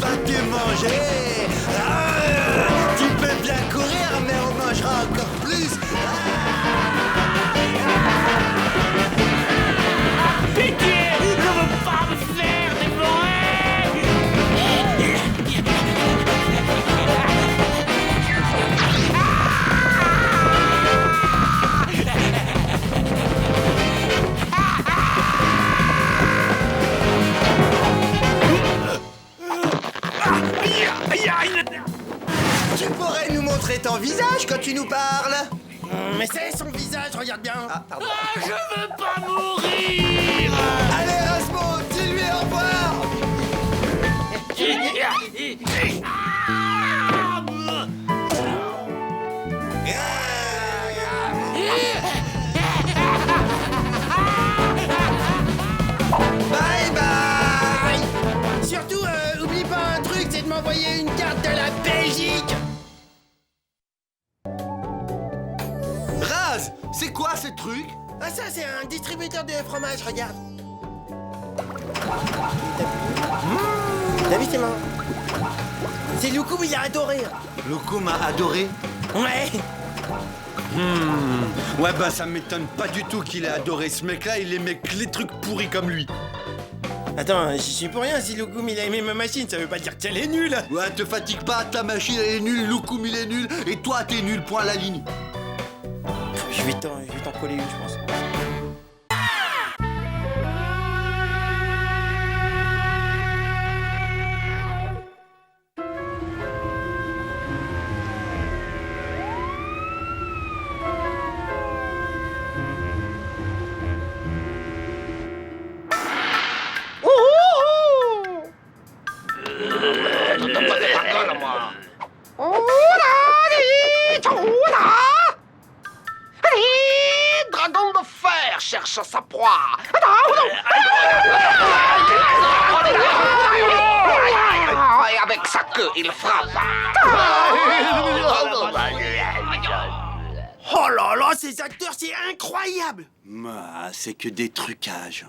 tu nous parles? Mais c'est son visage, regarde bien. Ah, pardon. Je veux pas mourir. Allez, Erasmo, dis-lui au revoir. Bye bye. Surtout, oublie pas un truc, c'est de m'envoyer une carte de la Belgique. Raz, c'est quoi ce truc? Ah ça, c'est un distributeur de fromage, regarde. T'as vu, c'est marrant. C'est Loukoum, il a adoré. Loukoum m'a adoré. Ouais. Ouais, bah ça m'étonne pas du tout qu'il ait adoré. Ce mec-là, il aimait que les trucs pourris comme lui. Attends, j'y suis pour rien, si Loukoum il a aimé ma machine, ça veut pas dire qu'elle est nulle. Ouais, te fatigue pas, ta machine elle est nulle, Loukoum il est nul, et toi t'es nul, point à la ligne. Je vais t'en coller une, je pense. Dragon de fer cherche sa proie. Et avec sa queue, il frappe. Oh là là, ces acteurs, c'est incroyable. C'est que des trucages.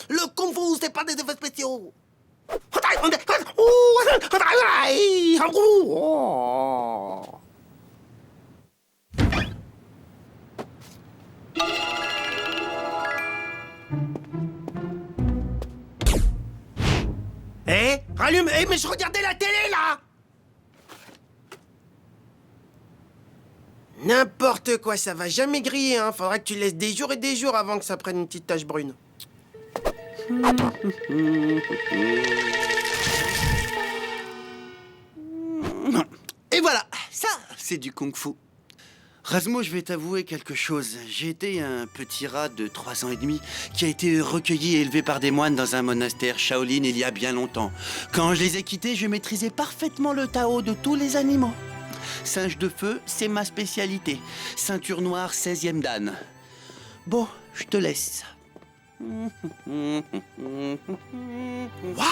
Le Kung Fu, c'est pas des effets spéciaux. Eh, rallume. Eh, mais je regardais la télé, là. N'importe quoi, ça va jamais griller, hein. Faudra que tu laisses des jours et des jours avant que ça prenne une petite tache brune. Et voilà, ça, c'est du kung-fu. Razmo, je vais t'avouer quelque chose. J'ai été un petit rat de 3 ans et demi qui a été recueilli et élevé par des moines dans un monastère Shaolin il y a bien longtemps. Quand je les ai quittés, je maîtrisais parfaitement le Tao de tous les animaux. Singe de feu, c'est ma spécialité. Ceinture noire, 16e dan. Bon, je te laisse. Waouh!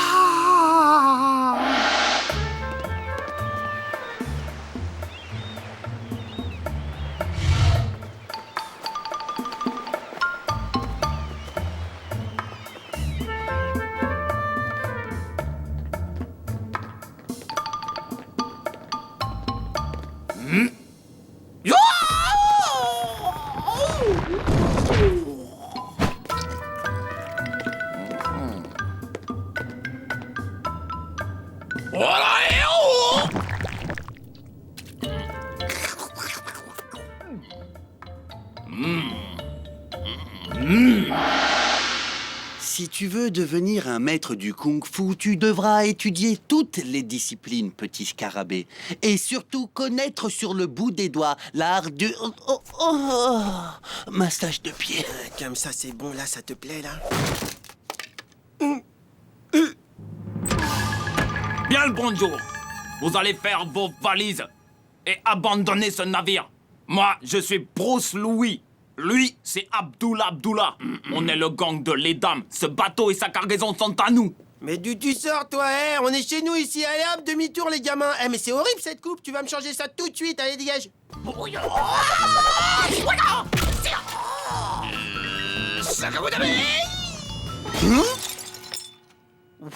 Si tu veux devenir un maître du kung-fu, tu devras étudier toutes les disciplines, petit scarabée. Et surtout connaître sur le bout des doigts l'art du... massage de pied. Comme ça, c'est bon, là, ça te plaît, là? Bien le bonjour. Vous allez faire vos valises et abandonner ce navire. Moi, je suis Bruce Louis. Lui, c'est Abdullah. On est le gang de les dames. Ce bateau et sa cargaison sont à nous. Mais d'où tu sors, toi, hein? On est chez nous, ici. Allez, hop, demi-tour, les gamins. Eh, mais c'est horrible, cette coupe. Tu vas me changer ça tout de suite. Allez, dégage.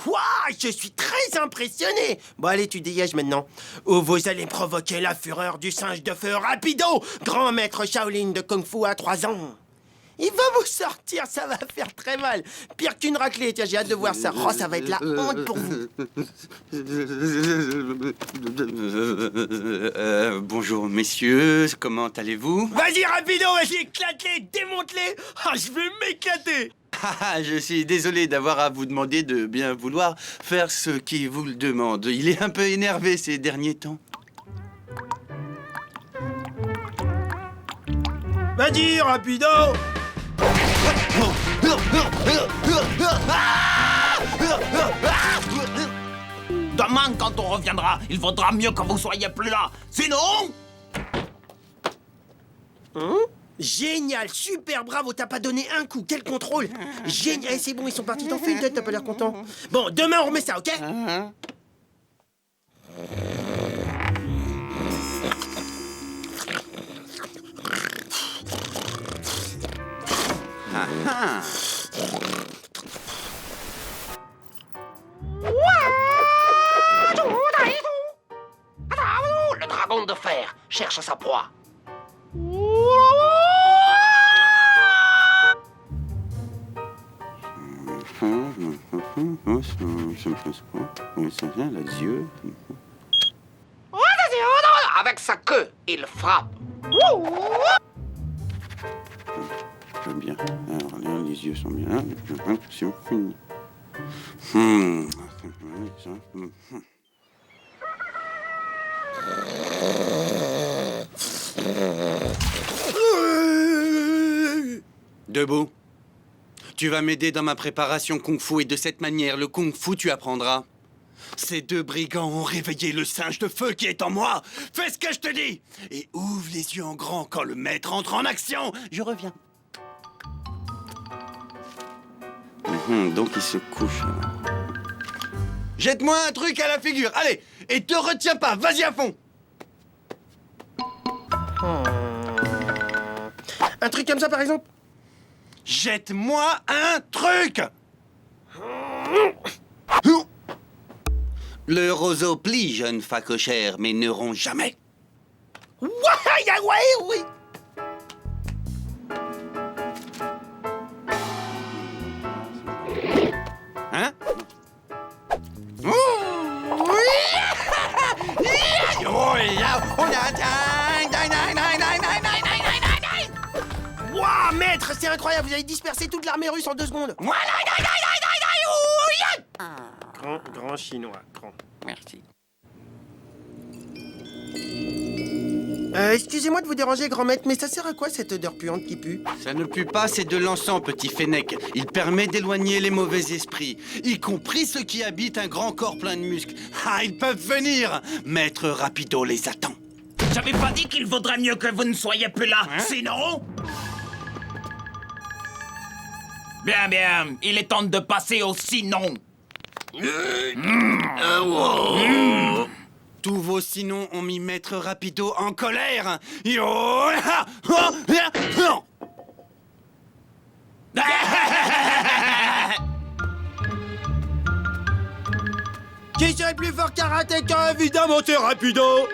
Waouh, je suis très impressionné. Bon, allez, tu dégages maintenant. Ou vous allez provoquer la fureur du singe de feu Rapido, grand maître Shaolin de Kung Fu à 3 ans. Il va vous sortir, ça va faire très mal. Pire qu'une raclée, tiens, j'ai hâte de voir ça. Oh, ça va être la honte pour vous. Bonjour, messieurs, comment allez-vous? Vas-y, Rapido, vas-y, éclate-les, démonte-les. Ah, je vais m'éclater. Je suis désolé d'avoir à vous demander de bien vouloir faire ce qui vous le demande. Il est un peu énervé ces derniers temps. Vas-y, rapido! Demain, quand on reviendra, il vaudra mieux que vous soyez plus là. Sinon... Génial, super, bravo, t'as pas donné un coup, quel contrôle! Génial, c'est bon, ils sont partis, t'en fais une tête, t'as pas l'air content. Bon, demain on remet ça, ok? Le dragon de fer cherche sa proie. Avec sa queue, il frappe. Très bien. Alors là, les yeux sont bien. Action finie. Debout. Tu vas m'aider dans ma préparation kung-fu et de cette manière, le kung-fu, tu apprendras. Ces deux brigands ont réveillé le singe de feu qui est en moi. Fais ce que je te dis et ouvre les yeux en grand quand le maître entre en action. Je reviens. Donc il se couche. Jette-moi un truc à la figure, allez, et te retiens pas, vas-y à fond. Un truc comme ça par exemple? Jette-moi un truc. Le roseau plie, jeune facochère, mais ne rompt jamais. Ouais, oui. Hein? Waouh, maître, c'est incroyable, vous avez dispersé toute l'armée russe en 2 secondes. Grand chinois, grand. Merci. Excusez-moi de vous déranger, grand maître, mais ça sert à quoi cette odeur puante qui pue? Ça ne pue pas, c'est de l'encens, petit fennec. Il permet d'éloigner les mauvais esprits, y compris ceux qui habitent un grand corps plein de muscles. Ah, ils peuvent venir. Maître Rapido les attend. J'avais pas dit qu'il vaudrait mieux que vous ne soyez plus là, sinon... Bien, il est temps de passer au sinon. Tous vos sinons ont mis Maître Rapido en colère. Qui serait plus fort karatéka? Évidemment, t'es Rapido.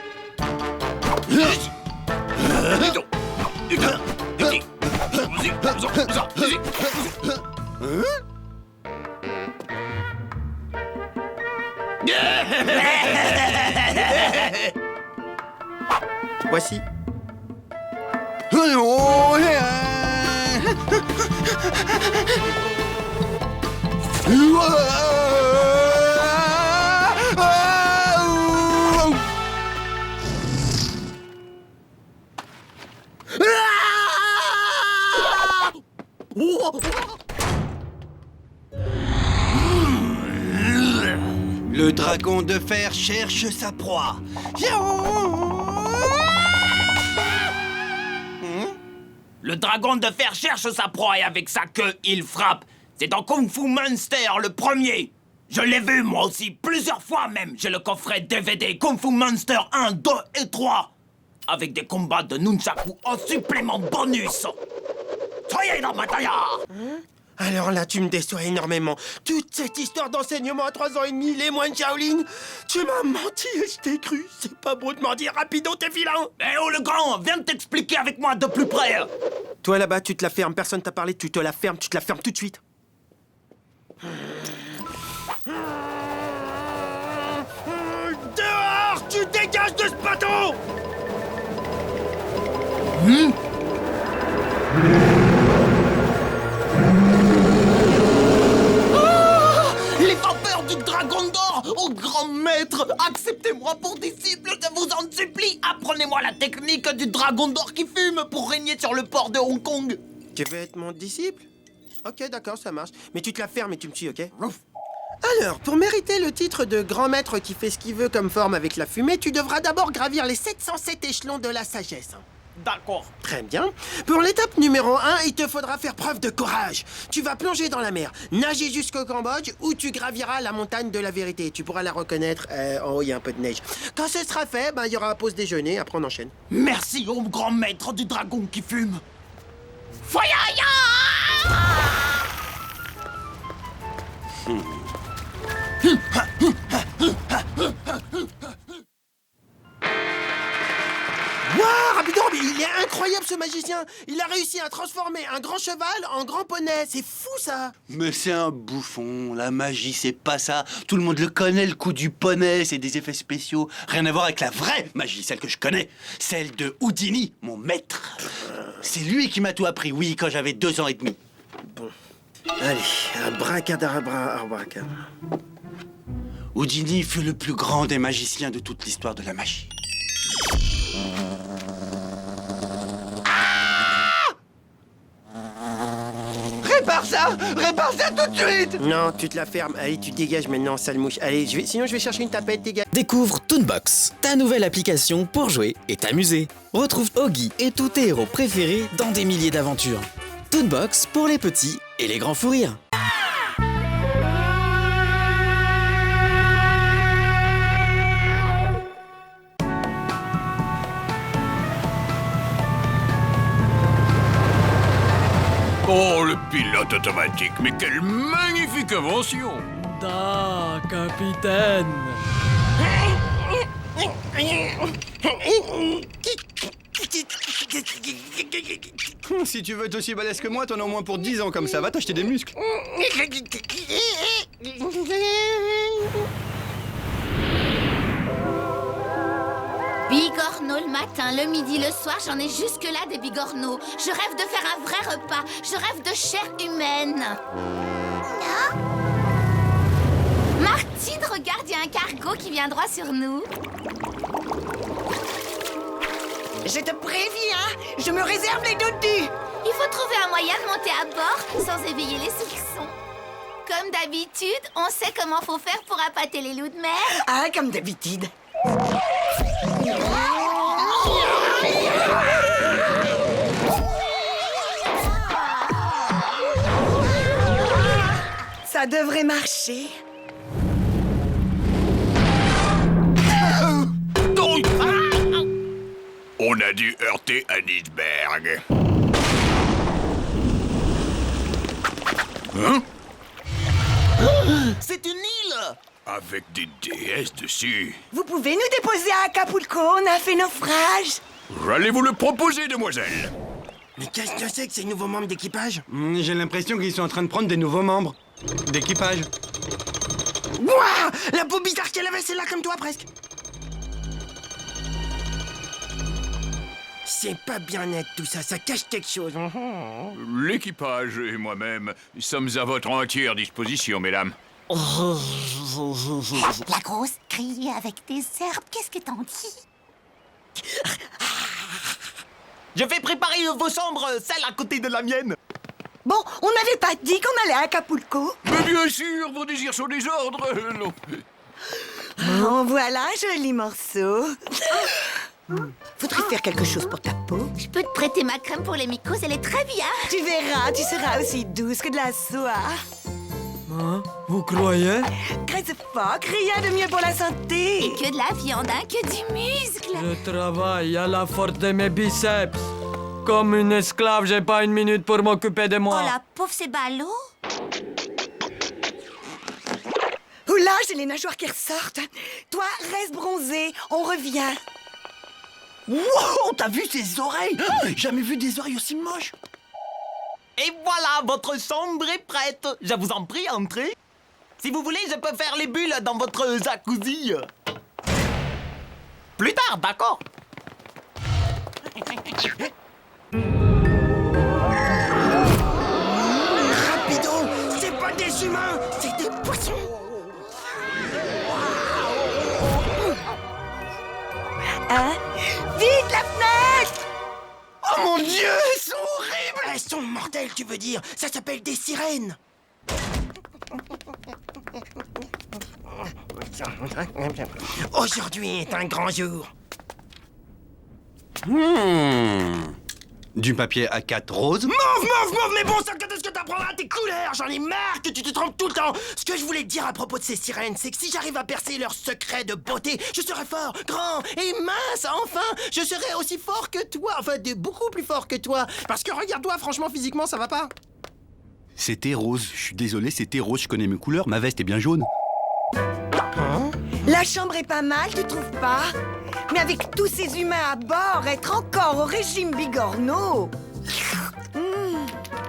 Voici. Le dragon de fer cherche sa proie. Le dragon de fer cherche sa proie et avec sa queue, il frappe. C'est dans Kung Fu Monster, le premier. Je l'ai vu, moi aussi, plusieurs fois même. J'ai le coffret DVD Kung Fu Monster 1, 2 et 3. Avec des combats de nunchaku en supplément bonus. Soyez dans ma taille. Alors là, tu me déçois énormément. Toute cette histoire d'enseignement à 3 ans et demi, les moines Shaolin, tu m'as menti et je t'ai cru. C'est pas beau de m'en dire, Rapido, t'es vilain. Eh oh, le grand, viens de t'expliquer avec moi de plus près. Toi là-bas, tu te la fermes, personne t'a parlé, tu te la fermes tout de suite. Dehors, tu dégages de ce bateau. du dragon d'or. Oh grand maître, acceptez-moi pour disciple, je vous en supplie. Apprenez-moi la technique du dragon d'or qui fume pour régner sur le port de Hong Kong. Tu veux être mon disciple? Ok, d'accord, ça marche. Mais tu te la fermes et tu me suis, ok? Alors, pour mériter le titre de grand maître qui fait ce qu'il veut comme forme avec la fumée, tu devras d'abord gravir les 707 échelons de la sagesse. D'accord. Très bien. Pour l'étape numéro 1, il te faudra faire preuve de courage. Tu vas plonger dans la mer, nager jusqu'au Cambodge, où tu graviras la montagne de la vérité. Tu pourras la reconnaître. En haut, il y a un peu de neige. Quand ce sera fait, il y aura la pause déjeuner. Après, on enchaîne. Merci au grand maître du dragon qui fume. Foyaya! Waouh, Rapido, mais il est incroyable ce magicien. Il a réussi à transformer un grand cheval en grand poney. C'est fou ça. Mais c'est un bouffon, la magie c'est pas ça. Tout le monde le connaît, le coup du poney, c'est des effets spéciaux. Rien à voir avec la vraie magie, celle que je connais. Celle de Houdini, mon maître. C'est lui qui m'a tout appris, oui, quand j'avais 2 ans et demi. Bon. Allez, abracadabra, abracadabra. Houdini fut le plus grand des magiciens de toute l'histoire de la magie. Répare ça tout de suite. Non, tu te la fermes. Allez, tu dégages maintenant, sale mouche. Allez, sinon je vais chercher une tapette, dégage. Découvre Toonbox, ta nouvelle application pour jouer et t'amuser. Retrouve Oggy et tous tes héros préférés dans des milliers d'aventures. Toonbox pour les petits et les grands fous rires. Oh, le pilote automatique, mais quelle magnifique invention! Da, capitaine. Si tu veux être aussi balèze que moi, t'en as au moins pour 10 ans comme ça. Va t'acheter des muscles. Bigorneau le matin, le midi, le soir, j'en ai jusque-là des bigorneaux. Je rêve de faire un vrai repas. Je rêve de chair humaine. Non. Martine, regarde, il y a un cargo qui vient droit sur nous. Je te préviens, je me réserve les doudus. Il faut trouver un moyen de monter à bord sans éveiller les soupçons. Comme d'habitude, on sait comment faut faire pour appâter les loups de mer. Ah, comme d'habitude. Ça devrait marcher. On a dû heurter un iceberg. Hein? C'est une île! Avec des déesses dessus. Vous pouvez nous déposer à Acapulco, on a fait naufrage. J'allais vous le proposer, demoiselle. Mais qu'est-ce que c'est que ces nouveaux membres d'équipage? J'ai l'impression qu'ils sont en train de prendre des nouveaux membres d'équipage. Ouah! La peau bizarre qu'elle avait, c'est là comme toi, presque. C'est pas bien net tout ça, ça cache quelque chose. L'équipage et moi-même sommes à votre entière disposition, mesdames. La grosse grille avec des herbes, qu'est-ce que t'en dis? Je vais préparer vos chambres, celle à côté de la mienne. Bon, on n'avait pas dit qu'on allait à Acapulco. Mais bien sûr, vos désirs sont des ordres. Non. Oh, voilà un joli morceau. Faudrait faire quelque chose pour ta peau. Je peux te prêter ma crème pour les mycoses, elle est très bien. Tu verras, tu seras aussi douce que de la soie. Hein? Vous croyez? Graisse phoque, rien de mieux pour la santé. Et que de la viande, hein, que du muscle. Je travaille à la force de mes biceps. Comme une esclave, j'ai pas une minute pour m'occuper de moi. Oh la pauvre, c'est ballot. Oula, j'ai les nageoires qui ressortent. Toi, reste bronzé, on revient. Wow, t'as vu ses oreilles? Jamais vu des oreilles aussi moches. Et voilà, votre chambre est prête. Je vous en prie, entrez. Si vous voulez, je peux faire les bulles dans votre jacuzzi. Plus tard, d'accord? Rapido, c'est pas des humains, c'est des poissons. Hein? Vite, la fenêtre! Oh mon Dieu, elles sont horribles! Elles sont mortelles, tu veux dire? Ça s'appelle des sirènes. Aujourd'hui est un grand jour. Du papier A4 rose. Mauve, mais bon sang, quand est-ce que t'apprendras tes couleurs? J'en ai marre que tu te trompes tout le temps. Ce que je voulais te dire à propos de ces sirènes, c'est que si j'arrive à percer leur secret de beauté, je serai fort, grand et mince, enfin. Je serai aussi fort que toi, enfin, beaucoup plus fort que toi. Parce que regarde-toi, franchement, physiquement, ça va pas. C'était rose. Je suis désolé, c'était rose. Je connais mes couleurs. Ma veste est bien jaune. La chambre est pas mal, tu trouves pas? Mais avec tous ces humains à bord, être encore au régime bigorneau.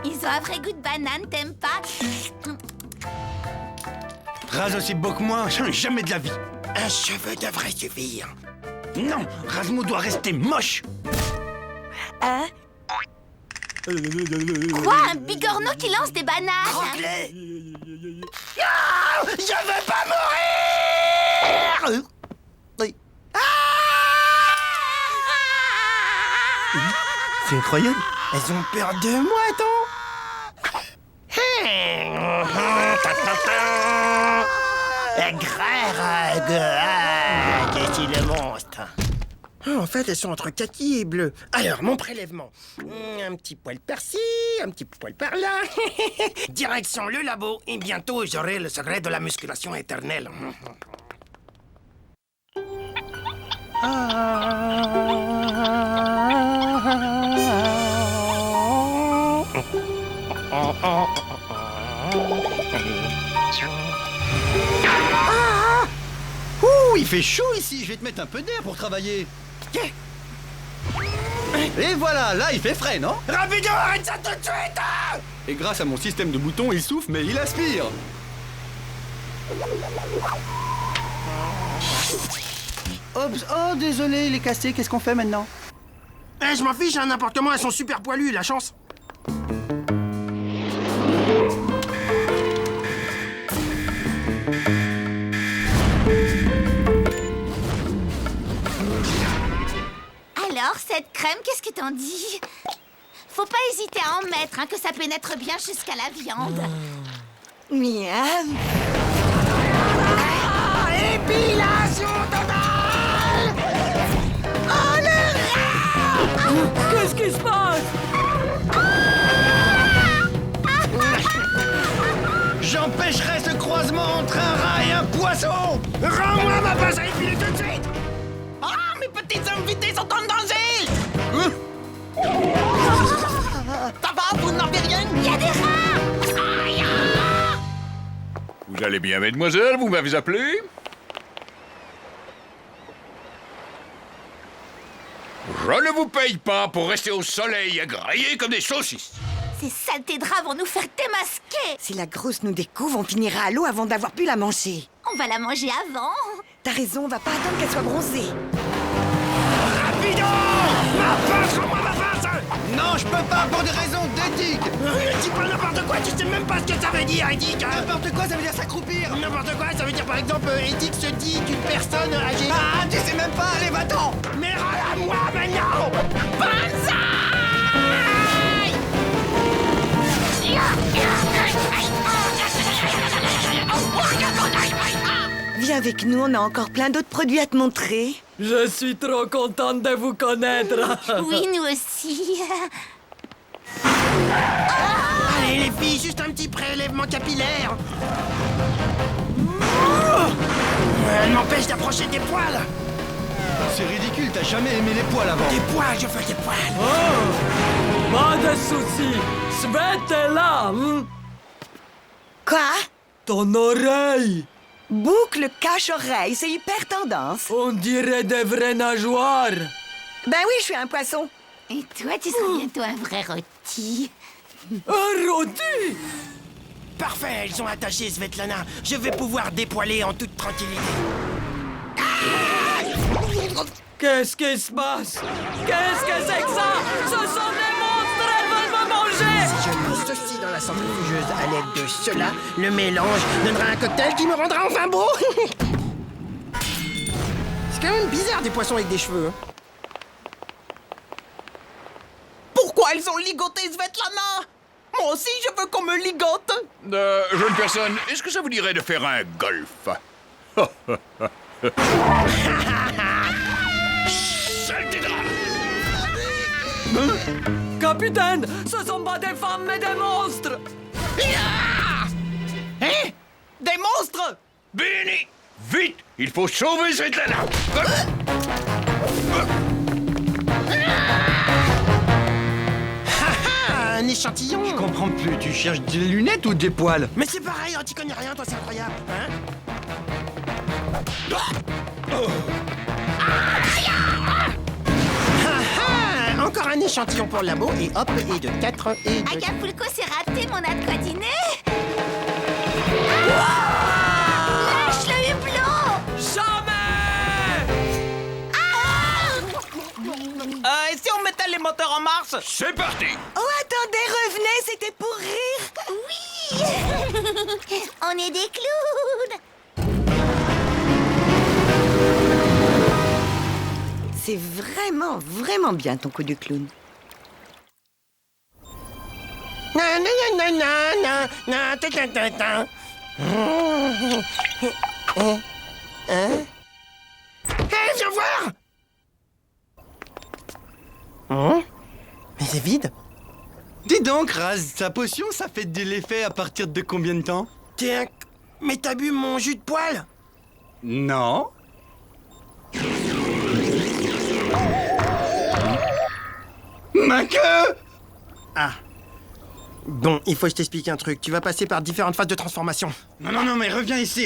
Ils ont un vrai goût de banane, t'aimes pas? Rase aussi beau que moi, jamais de la vie. Un cheveu devrait suffire. Non, Razmo doit rester moche. Hein? Quoi? Un bigorneau qui lance des bananes? Croque-les. Ah, je veux pas mourir. C'est incroyable. Elles ont peur de moi, attends. Qu'est-ce qu'il est monstre? En fait, elles sont entre kaki et bleu. Alors, mon prélèvement. Un petit poil par-ci, un petit poil par-là. Direction le labo, et bientôt j'aurai le secret de la musculation éternelle. Ouh, il fait chaud ici. Je vais te mettre un peu d'air pour travailler. Et voilà, là il fait frais, non? Rapido, arrête ça tout de suite! Et grâce à mon système de boutons, il souffle, mais il aspire. Oups, oh désolé, il est cassé, qu'est-ce qu'on fait maintenant? Je m'en fiche, hein, n'importe comment, elles sont super poilues, la chance. Alors, cette crème, qu'est-ce que t'en dis? Faut pas hésiter à en mettre, hein, que ça pénètre bien jusqu'à la viande. Miam. Épilation totale! Oh, le rat! Qu'est-ce qui se passe? J'empêcherai ce croisement entre un rat et un poisson! Rends-moi ma pince à épiler tout de suite! Ah, mes petites invités sont en danger! Ça va, vous n'avez rien? Il y a des rats! Aïe! Vous allez bien, mesdemoiselles? Vous m'avez appelé? Je ne vous paye pas pour rester au soleil à griller comme des saucisses. Ces saletés de rats vont nous faire démasquer! Si la grosse nous découvre, on finira à l'eau avant d'avoir pu la manger. On va la manger avant! T'as raison, on va pas attendre qu'elle soit bronzée. Rapido! Ma pince, rends-moi ma pince! Non, je peux pas pour des raisons d'éthique! Ne dis pas n'importe quoi, tu sais même pas ce que ça veut dire, éthique! Hein? N'importe quoi, ça veut dire s'accroupir! N'importe quoi, ça veut dire par exemple, éthique se dit qu'une personne âgée... Ah, tu sais même pas, allez, va-t'en! Mais rends-la-moi maintenant! Banzai! Viens avec nous, on a encore plein d'autres produits à te montrer. Je suis trop contente de vous connaître. Oui, nous aussi. Allez les filles, juste un petit prélèvement capillaire. Elle m'empêche d'approcher des poils. C'est ridicule, t'as jamais aimé les poils avant. Des poils, je veux des poils. Oh, pas de soucis. Svet est là. Quoi? Ton oreille. Boucle cache-oreille, c'est hyper tendance. On dirait des vraies nageoires. Ben oui, je suis un poisson. Et toi, tu seras bientôt un vrai rôti. Un rôti? Parfait, elles sont attachées, Svetlana. Je vais pouvoir dépoiler en toute tranquillité. Qu'est-ce qui se passe? Qu'est-ce que c'est que ça? Ce sont des monstres, elles veulent me manger! Si je mets ceci dans la centrifugeuse à l'aide de cela, le mélange donnera un cocktail qui me rendra enfin beau. Ce quand même bizarre des poissons avec des cheveux. Pourquoi ils ont ligoté Svetlana? Moi aussi, je veux qu'on me ligote. Jeune personne, est-ce que ça vous dirait de faire un golf? Saleté de rat! Capitaine, ce sont pas des femmes mais des monstres. Hein? Des monstres? Benny, vite! Il faut sauver Svetlana! Un échantillon. Je comprends plus, tu cherches des lunettes ou des poils? Mais c'est pareil, tu connais rien, toi, c'est incroyable, hein? Encore un échantillon pour le labo, et hop, et de 4, et de... Acapulco, c'est raté, mon a de quoi dîner. Lâche le hublot. Jamais. Et si on mettait les moteurs en marche? C'est parti! Oh, attendez, revenez, c'était pour rire. Oui. On est des clowns. C'est vraiment, vraiment bien ton coup du clown. Viens voir. Hein? Mais c'est vide. Dis donc, Raz, ta potion, ça fait de l'effet à partir de combien de temps? Mais t'as bu mon jus de poil? Non. Ma queue! Ah. Bon, il faut que je t'explique un truc. Tu vas passer par différentes phases de transformation. Non, mais reviens ici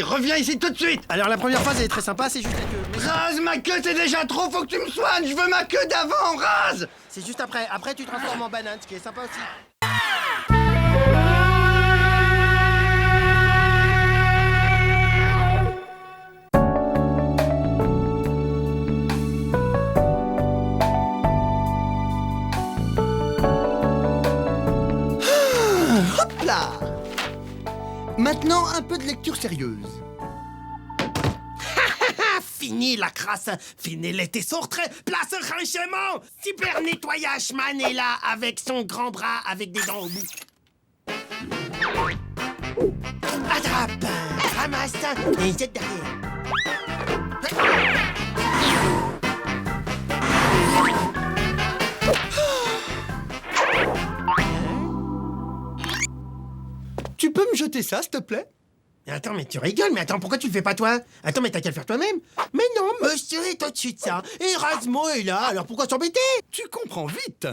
tout de suite! Alors la première phase, elle est très sympa, c'est juste la queue. Mais Raz, ma queue, c'est déjà trop, faut que tu me soignes! Je veux ma queue d'avant, Raz! c'est juste après. Après, tu transformes en banane, ce qui est sympa aussi. Hop là! Maintenant, un peu de lecture sérieuse. Fini la crasse, fini les tessortres, place rangement. Super nettoyage man est là avec son grand bras avec des dents au bout. Attrape, ramasse et jette derrière. Tu peux me jeter ça, s'il te plaît? Attends, mais tu rigoles, mais attends, pourquoi tu le fais pas toi? Attends, mais t'as qu'à le faire toi-même. Mais non, monsieur est au-dessus de ça. Et Erasmo est là, alors pourquoi s'embêter? Tu comprends vite.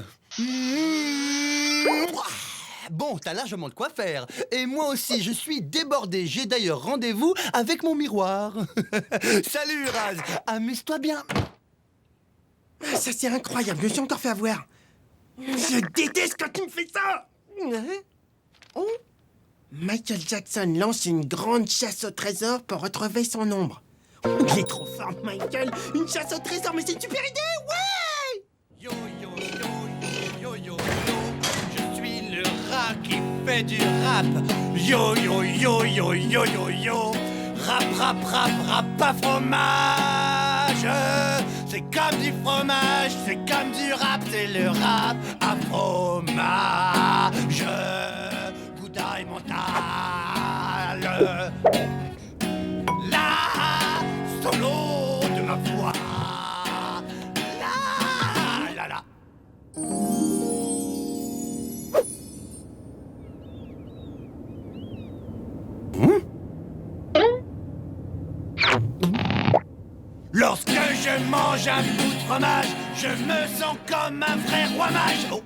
Bon, t'as largement de quoi faire. Et moi aussi, je suis débordé. J'ai d'ailleurs rendez-vous avec mon miroir. Salut, Raz. Amuse-toi bien. Ah, ça, c'est incroyable, je me suis encore fait avoir. Je déteste quand tu me fais ça. Oh. Michael Jackson lance une grande chasse au trésor pour retrouver son ombre. Oh, il est trop fort, Michael. Une chasse au trésor, mais c'est une super idée, ouais. Yo, yo, yo, yo, yo, yo, yo. Je suis le rat qui fait du rap. Yo, yo, yo, yo, yo, yo, yo. Rap, rap, rap, rap à fromage. C'est comme du fromage, c'est comme du rap, c'est le rap à fromage. Gouda et mental. La solo de ma voix. La la. Lorsque je mange un bout de fromage, je me sens comme un vrai roi mage. Oh.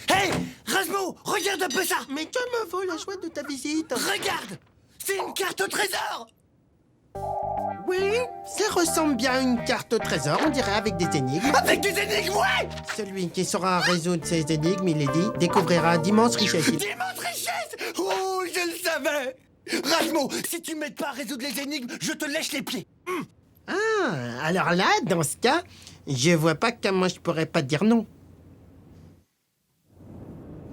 Hey, Rasmo, regarde un peu ça. Mais tu me vaux la joie de ta visite. Regarde, c'est une carte au trésor. Oui, ça ressemble bien à une carte au trésor, on dirait avec des énigmes. Avec des énigmes, ouais. Celui qui saura résoudre ces énigmes, il est dit, découvrira d'immenses richesses. D'immenses richesses. Oh, je le savais. Rasmo, si tu m'aides pas à résoudre les énigmes, je te lèche les pieds. Ah, alors là, dans ce cas, je vois pas comment je pourrais pas dire non.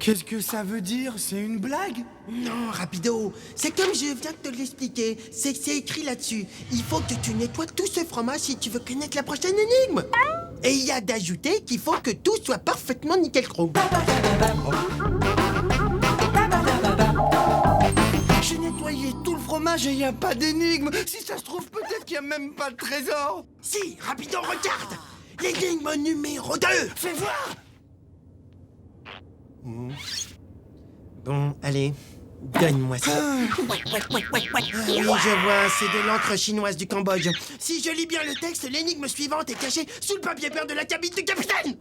Qu'est-ce que ça veut dire? C'est une blague? Non, Rapido, c'est comme je viens de te l'expliquer. C'est écrit là-dessus. Il faut que tu nettoies tout ce fromage si tu veux connaître la prochaine énigme. Et il y a d'ajouter qu'il faut que tout soit parfaitement nickel chrome. J'ai nettoyé tout le fromage et il n'y a pas d'énigme. Si ça se trouve, peut-être qu'il n'y a même pas de trésor. Si, Rapido, regarde. L'énigme numéro 2. Fais voir. Bon, allez, donne-moi ça. Oui, je vois, c'est de l'encre chinoise du Cambodge. Si je lis bien le texte, l'énigme suivante est cachée sous le papier peint de la cabine du capitaine.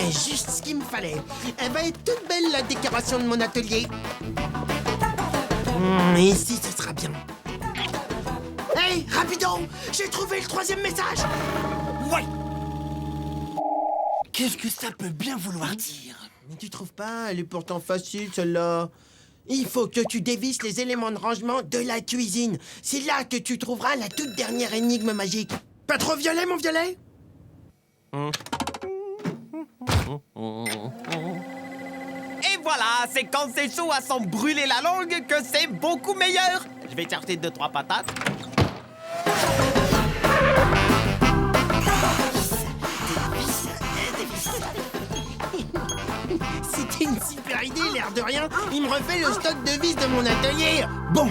Juste ce qu'il me fallait. Elle va être toute belle, la décoration de mon atelier. Ici, ce sera bien. Hey, rapido! J'ai trouvé le 3e message! Ouais. Qu'est-ce que ça peut bien vouloir dire? Mais tu trouves pas? Elle est pourtant facile, celle-là. Il faut que tu dévisses les éléments de rangement de la cuisine. C'est là que tu trouveras la toute dernière énigme magique. Pas trop violet, mon violet? Et voilà, c'est quand c'est chaud à s'en brûler la langue que c'est beaucoup meilleur. Je vais chercher 2-3 patates. C'était une super idée, l'air de rien. Il me refait le stock de vis de mon atelier. Bon,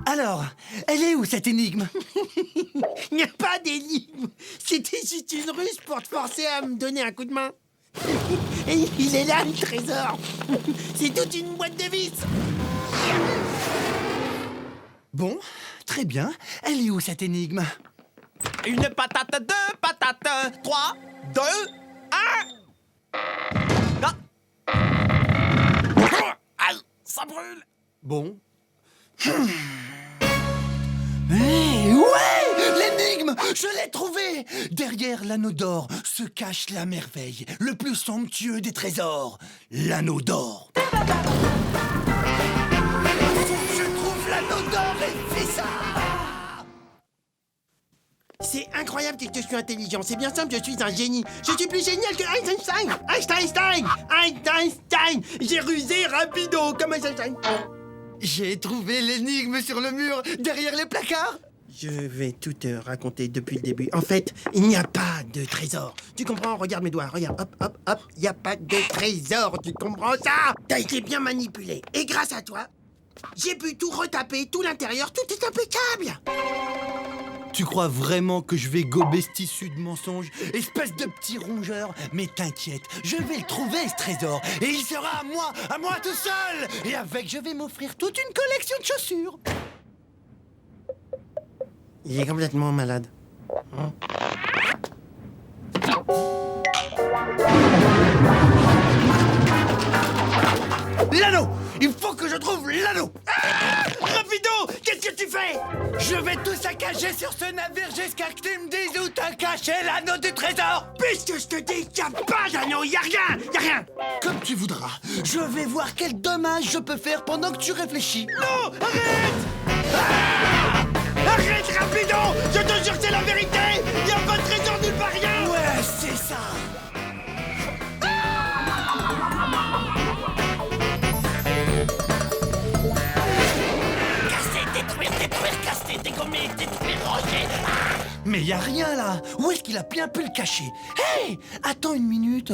alors, elle est où cette énigme? Il n'y a pas d'énigme. C'était juste une ruse pour te forcer à me donner un coup de main. Et il est là, le trésor. C'est toute une boîte de vis. Bon, très bien. Elle est où cette énigme? Une patate, 2 patates, 3, 2, 1. Ah. Aïe, ça brûle. Bon. Hey, ouais! L'énigme! Je l'ai trouvée! Derrière l'anneau d'or se cache la merveille, le plus somptueux des trésors, l'anneau d'or. Je trouve l'anneau d'or et fais ça! C'est incroyable que je suis intelligent. C'est bien simple, je suis un génie. Je suis plus génial que Einstein. Einstein! J'ai rusé rapido comme Einstein. J'ai trouvé l'énigme sur le mur, derrière les placards. Je vais tout te raconter depuis le début. En fait, il n'y a pas de trésor. Tu comprends? Regarde mes doigts, regarde. Hop, hop, hop. Il n'y a pas de trésor. Tu comprends ça? T'as été bien manipulé. Et grâce à toi, j'ai pu tout retaper, tout l'intérieur. Tout est impeccable. Tu crois vraiment que je vais gober ce tissu de mensonges? Espèce de petit rongeur. Mais t'inquiète, je vais le trouver, ce trésor. Et il sera à moi tout seul. Et avec, je vais m'offrir toute une collection de chaussures. Il est complètement malade. L'anneau! Il faut que je trouve l'anneau! Rapido! Qu'est-ce que tu fais? Je vais tout saccager sur ce navire jusqu'à que tu me dises où t'as caché l'anneau du trésor! Puisque je te dis qu'il n'y a pas d'anneau, il n'y a rien! Comme tu voudras. Je vais voir quel dommage je peux faire pendant que tu réfléchis. Non! Arrête! Arrête, Rapido! Je te jure, c'est la vérité! Il n'y a pas de trésor nulle part, rien! Ouais, c'est ça! Casser, dégommer, détruire, ranger. Mais y a rien là! Où est-ce qu'il a bien pu le cacher? Hey! Attends une minute!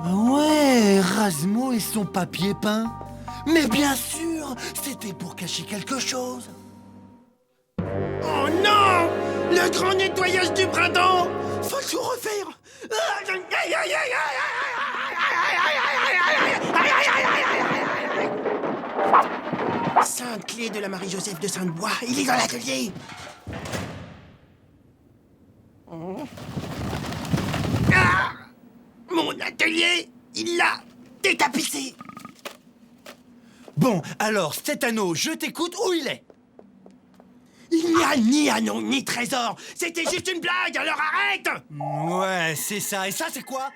Ouais, Razmo et son papier peint. Mais bien sûr, c'était pour cacher quelque chose. Oh non! Le grand nettoyage du printemps! Faut tout refaire! Sainte clé de la Marie-Joseph de Sainte-Bois, il est dans l'atelier! Ah! Mon atelier, il l'a détapissé! Bon, alors, cet anneau, je t'écoute, où il est? Il n'y a ni anneau, ni trésor. C'était juste une blague, alors arrête! Ouais, c'est ça. Et ça, c'est quoi?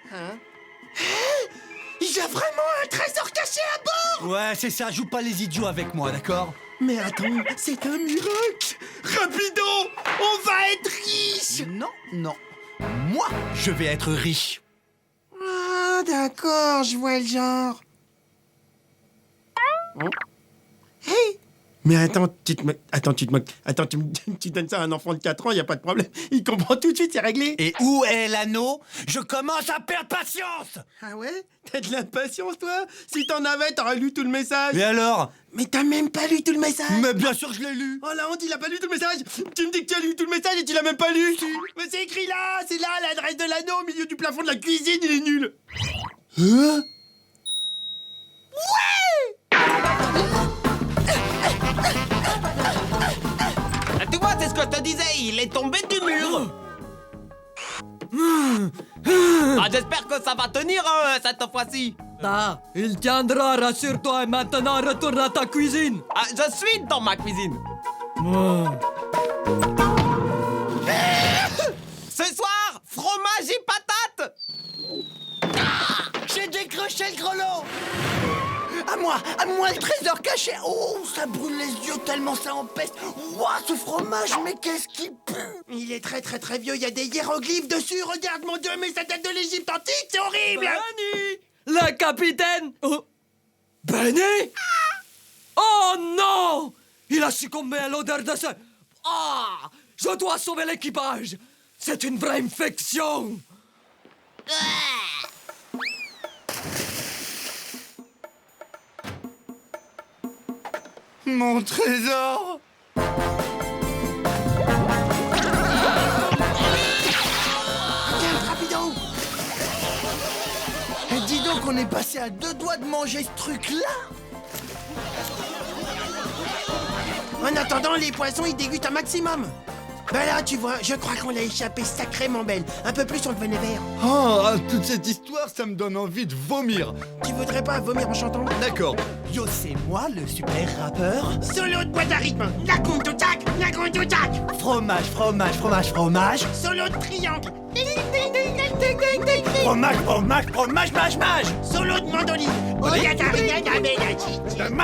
Il y a vraiment un trésor caché à bord! Ouais, c'est ça. Joue pas les idiots avec moi, d'accord? Mais attends, c'est un miracle! Rapido! On va être riche! Non. Moi, je vais être riche. Ah, d'accord, je vois le genre. Hey! Mais attends, tu te moques. Tu donnes ça à un enfant de 4 ans, y a pas de problème. Il comprend tout de suite, c'est réglé. Et où est l'anneau? Je commence à perdre patience! Ah ouais? T'as de l'impatience, toi? Si t'en avais, t'aurais lu tout le message. Et alors? Mais t'as même pas lu tout le message. Mais bien sûr que je l'ai lu. Oh la honte, il a pas lu tout le message. Tu me dis que tu as lu tout le message et tu l'as même pas lu. Mais c'est écrit là, c'est là l'adresse de l'anneau au milieu du plafond de la cuisine, il est nul. Hein? Tu vois, c'est ce que je te disais, il est tombé du mur. Ah, j'espère que ça va tenir cette fois-ci. Ah, il tiendra, rassure-toi, et maintenant retourne à ta cuisine. Ah, je suis dans ma cuisine. Ce soir, fromage et patates. J'ai décroché le grelot. À moi le trésor caché. Oh, ça brûle les yeux tellement ça empeste. Ouah, ce fromage, mais qu'est-ce qui pue. Il est très très très vieux, il y a des hiéroglyphes dessus, regarde mon Dieu, mais ça date de l'Égypte antique, c'est horrible. Benny, le capitaine. Oh. Benny. Oh non, il a succombé à l'odeur de ce... Ah, je dois sauver l'équipage. C'est une vraie infection. Mon trésor! Regarde, rapido. Et dis donc, on est passé à 2 doigts de manger ce truc-là. En attendant, les poissons, ils dégustent un maximum. Ben là, tu vois, je crois qu'on l'a échappé sacrément belle. Un peu plus, on devenait vert. Oh, toute cette histoire, ça me donne envie de vomir. Tu voudrais pas vomir en chantant? D'accord. Yo, c'est moi, le super rappeur. Solo de boîte à rythme. Nagundu tac, nagundu tac. Fromage. Solo de triangle. Fromage, mage. Solo de mandoline.